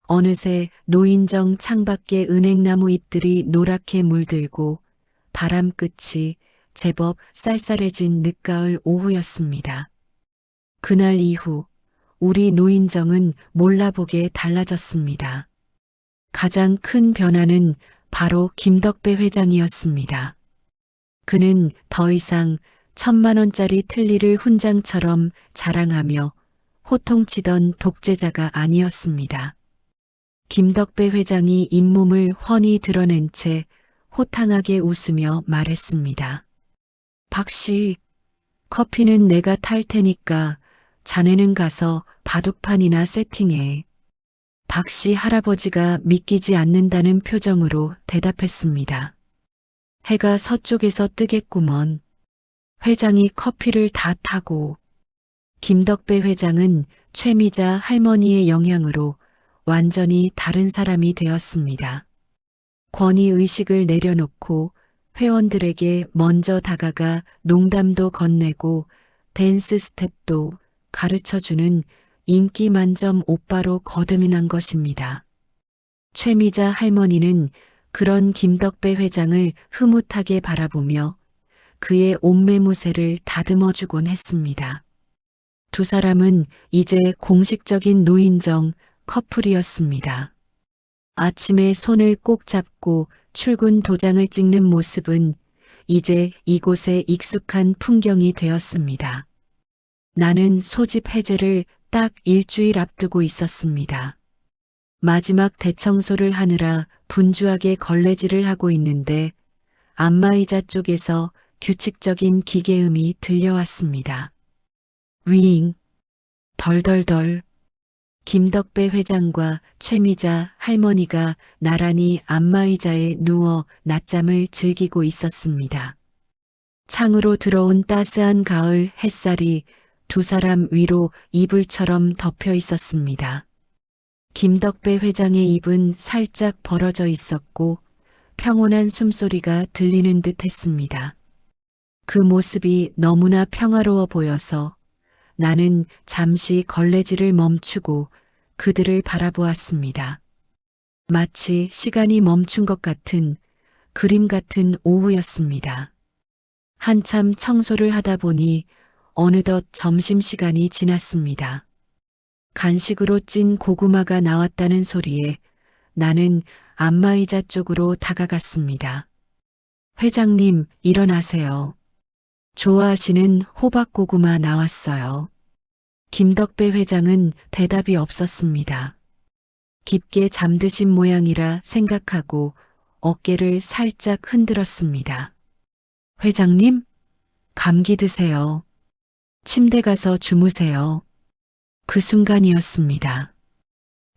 어느새 노인정 창밖에 은행나무 잎들이 노랗게 물들고 바람 끝이 제법 쌀쌀해진 늦가을 오후였습니다. 그날 이후 우리 노인정은 몰라보게 달라졌습니다. 가장 큰 변화는 바로 김덕배 회장이었습니다. 그는 더 이상 1,000만 원짜리 틀니를 훈장처럼 자랑하며 호통치던 독재자가 아니었습니다. 김덕배 회장이 잇몸을 훤히 드러낸 채 호탕하게 웃으며 말했습니다. 박씨, 커피는 내가 탈 테니까 자네는 가서 바둑판이나 세팅해. 박씨 할아버지가 믿기지 않는다는 표정으로 대답했습니다. 해가 서쪽에서 뜨겠구먼. 회장이 커피를 다 타고. 김덕배 회장은 최미자 할머니의 영향으로 완전히 다른 사람이 되었습니다. 권위의식을 내려놓고 회원들에게 먼저 다가가 농담도 건네고 댄스 스텝도 가르쳐주는 인기 만점 오빠로 거듭난 것입니다. 최미자 할머니는 그런 김덕배 회장을 흐뭇하게 바라보며 그의 옷매무새를 다듬어주곤 했습니다. 두 사람은 이제 공식적인 노인정 커플이었습니다. 아침에 손을 꼭 잡고 출근 도장을 찍는 모습은 이제 이곳의 익숙한 풍경이 되었습니다. 나는 소집 해제를 딱 일주일 앞두고 있었습니다. 마지막 대청소를 하느라 분주하게 걸레질을 하고 있는데 안마의자 쪽에서 규칙적인 기계음이 들려왔습니다. 윙, 덜덜덜. 김덕배 회장과 최미자 할머니가 나란히 안마의자에 누워 낮잠을 즐기고 있었습니다. 창으로 들어온 따스한 가을 햇살이 두 사람 위로 이불처럼 덮여 있었습니다. 김덕배 회장의 입은 살짝 벌어져 있었고 평온한 숨소리가 들리는 듯 했습니다. 그 모습이 너무나 평화로워 보여서 나는 잠시 걸레질을 멈추고 그들을 바라보았습니다. 마치 시간이 멈춘 것 같은 그림 같은 오후였습니다. 한참 청소를 하다 보니 어느덧 점심시간이 지났습니다. 간식으로 찐 고구마가 나왔다는 소리에 나는 안마의자 쪽으로 다가갔습니다. 회장님, 일어나세요. 좋아하시는 호박고구마 나왔어요. 김덕배 회장은 대답이 없었습니다. 깊게 잠드신 모양이라 생각하고 어깨를 살짝 흔들었습니다. 회장님, 감기 드세요. 침대 가서 주무세요. 그 순간이었습니다.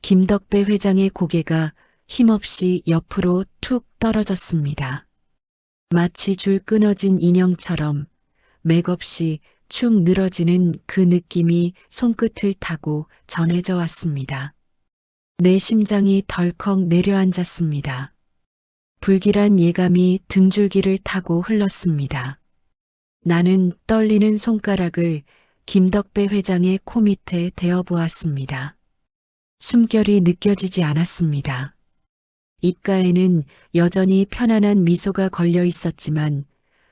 김덕배 회장의 고개가 힘없이 옆으로 툭 떨어졌습니다. 마치 줄 끊어진 인형처럼 맥없이 축 늘어지는 그 느낌이 손끝을 타고 전해져 왔습니다. 내 심장이 덜컥 내려앉았습니다. 불길한 예감이 등줄기를 타고 흘렀습니다. 나는 떨리는 손가락을 김덕배 회장의 코 밑에 대어 보았습니다. 숨결이 느껴지지 않았습니다. 입가에는 여전히 편안한 미소가 걸려 있었지만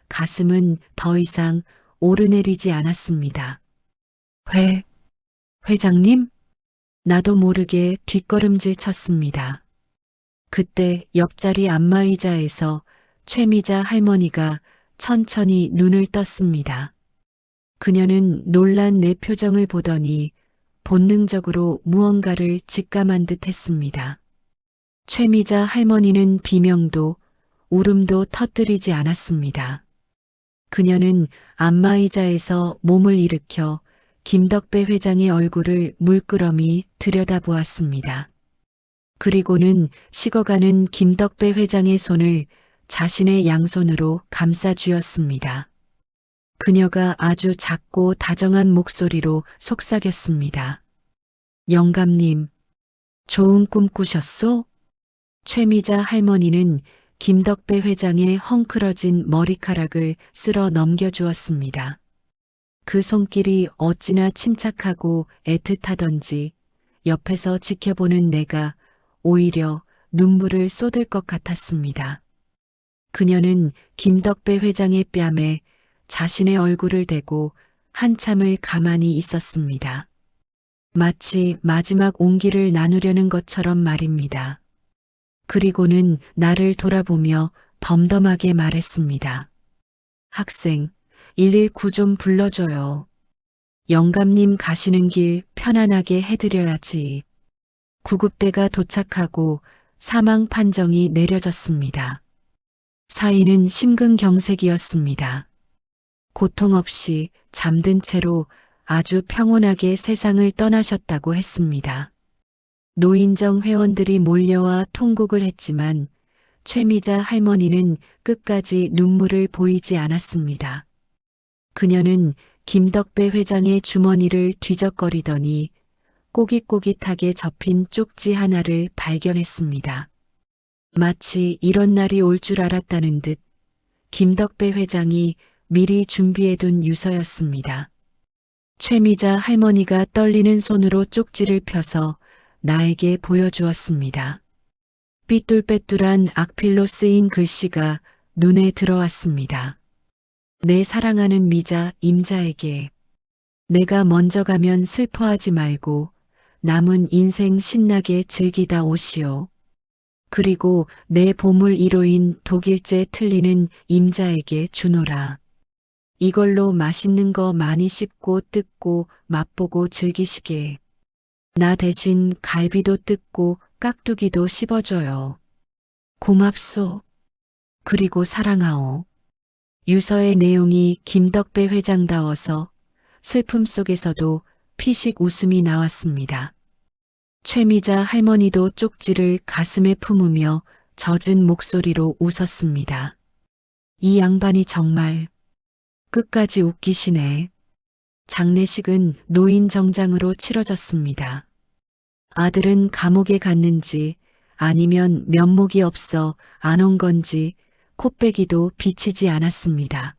가슴은 더 이상 오르내리지 않았습니다. 회장님? 나도 모르게 뒷걸음질 쳤습니다. 그때 옆자리 안마의자에서 최미자 할머니가 천천히 눈을 떴습니다. 그녀는 놀란 내 표정을 보더니 본능적으로 무언가를 직감한 듯 했습니다. 최미자 할머니는 비명도 울음도 터뜨리지 않았습니다. 그녀는 안마의자에서 몸을 일으켜 김덕배 회장의 얼굴을 물끄러미 들여다보았습니다. 그리고는 식어가는 김덕배 회장의 손을 자신의 양손으로 감싸 쥐었습니다. 그녀가 아주 작고 다정한 목소리로 속삭였습니다. 영감님, 좋은 꿈 꾸셨소? 최미자 할머니는 김덕배 회장의 헝클어진 머리카락을 쓸어 넘겨주었습니다. 그 손길이 어찌나 침착하고 애틋하던지 옆에서 지켜보는 내가 오히려 눈물을 쏟을 것 같았습니다. 그녀는 김덕배 회장의 뺨에 자신의 얼굴을 대고 한참을 가만히 있었습니다. 마치 마지막 온기를 나누려는 것처럼 말입니다. 그리고는 나를 돌아보며 덤덤하게 말했습니다. 학생, 119 좀 불러줘요. 영감님 가시는 길 편안하게 해드려야지. 구급대가 도착하고 사망 판정이 내려졌습니다. 사인은 심근경색이었습니다. 고통 없이 잠든 채로 아주 평온하게 세상을 떠나셨다고 했습니다. 노인정 회원들이 몰려와 통곡을 했지만 최미자 할머니는 끝까지 눈물을 보이지 않았습니다. 그녀는 김덕배 회장의 주머니를 뒤적거리더니 꼬깃꼬깃하게 접힌 쪽지 하나를 발견했습니다. 마치 이런 날이 올 줄 알았다는 듯 김덕배 회장이 미리 준비해둔 유서였습니다. 최미자 할머니가 떨리는 손으로 쪽지를 펴서 나에게 보여주었습니다. 삐뚤빼뚤한 악필로 쓰인 글씨가 눈에 들어왔습니다. 내 사랑하는 미자 임자에게 내가 먼저 가면 슬퍼하지 말고 남은 인생 신나게 즐기다 오시오. 그리고 내 보물 1호인 독일제 틀리는 임자에게 주노라. 이걸로 맛있는 거 많이 씹고 뜯고 맛보고 즐기시게. 나 대신 갈비도 뜯고 깍두기도 씹어줘요. 고맙소. 그리고 사랑하오. 유서의 내용이 김덕배 회장다워서 슬픔 속에서도 피식 웃음이 나왔습니다. 최미자 할머니도 쪽지를 가슴에 품으며 젖은 목소리로 웃었습니다. 이 양반이 정말 끝까지 웃기시네. 장례식은 노인 정장으로 치러졌습니다. 아들은 감옥에 갔는지 아니면 면목이 없어 안 온 건지 콧배기도 비치지 않았습니다.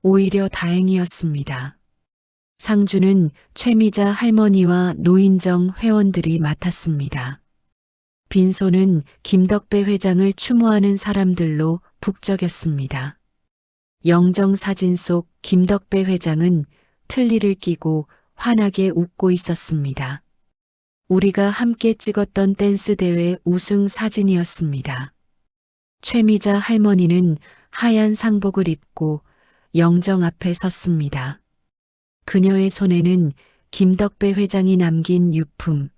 오히려 다행이었습니다. 상주는 최미자 할머니와 노인정 회원들이 맡았습니다. 빈소는 김덕배 회장을 추모하는 사람들로 북적였습니다. 영정사진 속 김덕배 회장은 틀니를 끼고 환하게 웃고 있었습니다. 우리가 함께 찍었던 댄스 대회 우승 사진이었습니다. 최미자 할머니는 하얀 상복을 입고 영정 앞에 섰습니다. 그녀의 손에는 김덕배 회장이 남긴 유품,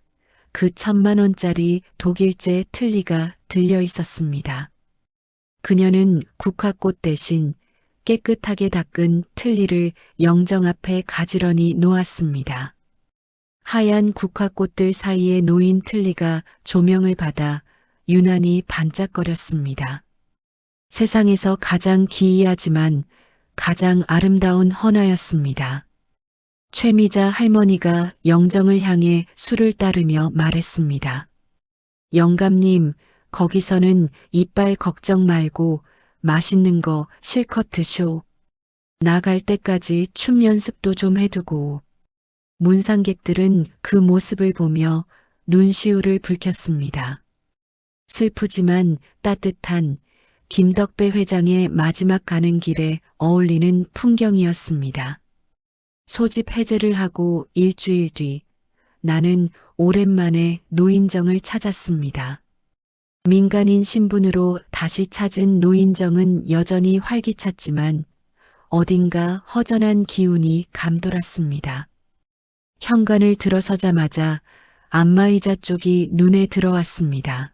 그 1,000만 원짜리 독일제 틀니가 들려 있었습니다. 그녀는 국화꽃 대신 깨끗하게 닦은 틀니를 영정 앞에 가지런히 놓았습니다. 하얀 국화꽃들 사이에 놓인 틀니가 조명을 받아 유난히 반짝거렸습니다. 세상에서 가장 기이하지만 가장 아름다운 헌화였습니다. 최미자 할머니가 영정을 향해 술을 따르며 말했습니다. 영감님, 거기서는 이빨 걱정 말고 맛있는 거 실컷 드쇼. 나갈 때까지 춤 연습도 좀 해두고. 문상객들은 그 모습을 보며 눈시울을 붉혔습니다. 슬프지만 따뜻한 김덕배 회장의 마지막 가는 길에 어울리는 풍경이었습니다. 소집 해제를 하고 일주일 뒤 나는 오랜만에 노인정을 찾았습니다. 민간인 신분으로 다시 찾은 노인정은 여전히 활기찼지만 어딘가 허전한 기운이 감돌았습니다. 현관을 들어서자마자 안마의자 쪽이 눈에 들어왔습니다.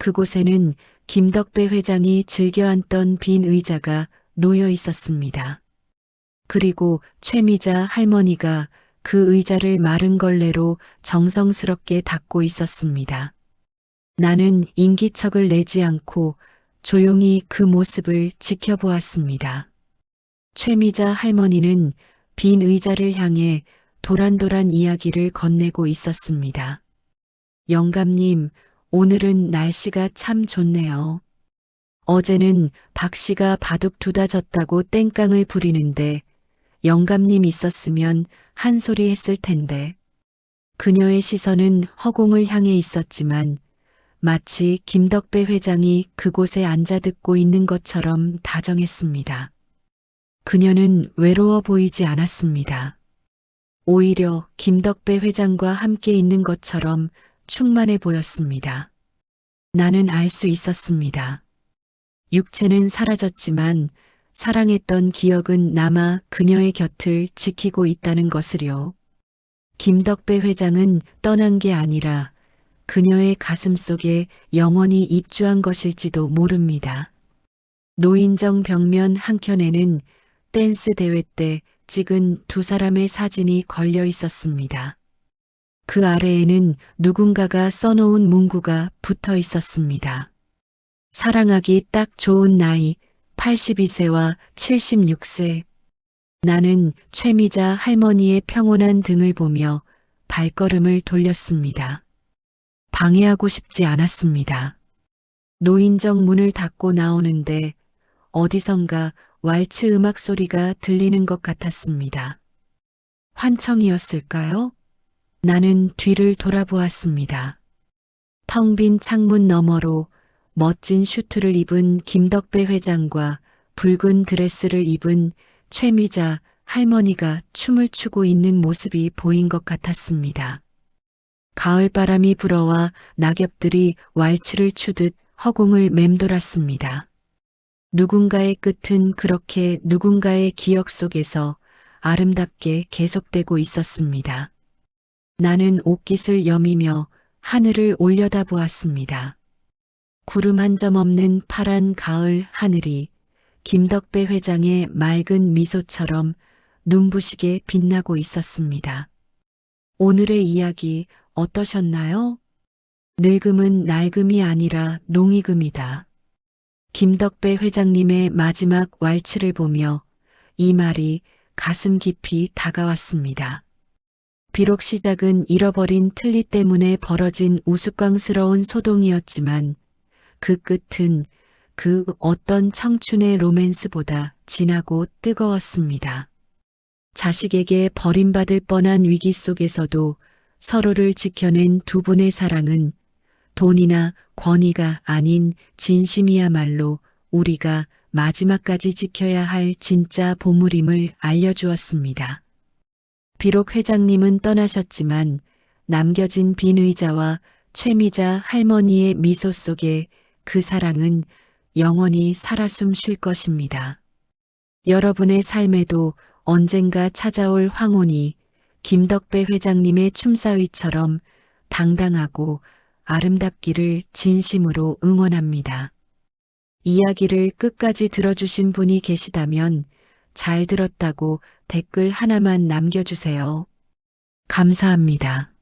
그곳에는 김덕배 회장이 즐겨 앉던 빈 의자가 놓여 있었습니다. 그리고 최미자 할머니가 그 의자를 마른 걸레로 정성스럽게 닦고 있었습니다. 나는 인기척을 내지 않고 조용히 그 모습을 지켜보았습니다. 최미자 할머니는 빈 의자를 향해 도란도란 이야기를 건네고 있었습니다. 영감님, 오늘은 날씨가 참 좋네요. 어제는 박 씨가 바둑 두다 졌다고 땡깡을 부리는데 영감님 있었으면 한 소리 했을 텐데. 그녀의 시선은 허공을 향해 있었지만 마치 김덕배 회장이 그곳에 앉아 듣고 있는 것처럼 다정했습니다. 그녀는 외로워 보이지 않았습니다. 오히려 김덕배 회장과 함께 있는 것처럼 충만해 보였습니다. 나는 알 수 있었습니다. 육체는 사라졌지만 사랑했던 기억은 남아 그녀의 곁을 지키고 있다는 것을요. 김덕배 회장은 떠난 게 아니라 그녀의 가슴 속에 영원히 입주한 것일지도 모릅니다. 노인정 벽면 한켠에는 댄스 대회 때 찍은 두 사람의 사진이 걸려 있었습니다. 그 아래에는 누군가가 써놓은 문구가 붙어 있었습니다. 사랑하기 딱 좋은 나이 82세와 76세. 나는 최미자 할머니의 평온한 등을 보며 발걸음을 돌렸습니다. 방해하고 싶지 않았습니다. 노인정 문을 닫고 나오는데 어디선가 왈츠 음악 소리가 들리는 것 같았습니다. 환청이었을까요? 나는 뒤를 돌아보았습니다. 텅 빈 창문 너머로 멋진 슈트를 입은 김덕배 회장과 붉은 드레스를 입은 최미자 할머니가 춤을 추고 있는 모습이 보인 것 같았습니다. 가을바람이 불어와 낙엽들이 왈츠를 추듯 허공을 맴돌았습니다. 누군가의 끝은 그렇게 누군가의 기억 속에서 아름답게 계속되고 있었습니다. 나는 옷깃을 여미며 하늘을 올려다보았습니다. 구름 한 점 없는 파란 가을 하늘이 김덕배 회장의 맑은 미소처럼 눈부시게 빛나고 있었습니다. 오늘의 이야기 어떠셨나요? 늙음은 낡음이 아니라 농익음이다. 김덕배 회장님의 마지막 왈츠를 보며 이 말이 가슴 깊이 다가왔습니다. 비록 시작은 잃어버린 틀니 때문에 벌어진 우스꽝스러운 소동이었지만 그 끝은 그 어떤 청춘의 로맨스보다 진하고 뜨거웠습니다. 자식에게 버림받을 뻔한 위기 속에서도 서로를 지켜낸 두 분의 사랑은 돈이나 권위가 아닌 진심이야말로 우리가 마지막까지 지켜야 할 진짜 보물임을 알려주었습니다. 비록 회장님은 떠나셨지만 남겨진 빈 의자와 최미자 할머니의 미소 속에 그 사랑은 영원히 살아 숨쉴 것입니다. 여러분의 삶에도 언젠가 찾아올 황혼이 김덕배 회장님의 춤사위처럼 당당하고 아름답기를 진심으로 응원합니다. 이야기를 끝까지 들어주신 분이 계시다면 잘 들었다고 댓글 하나만 남겨주세요. 감사합니다.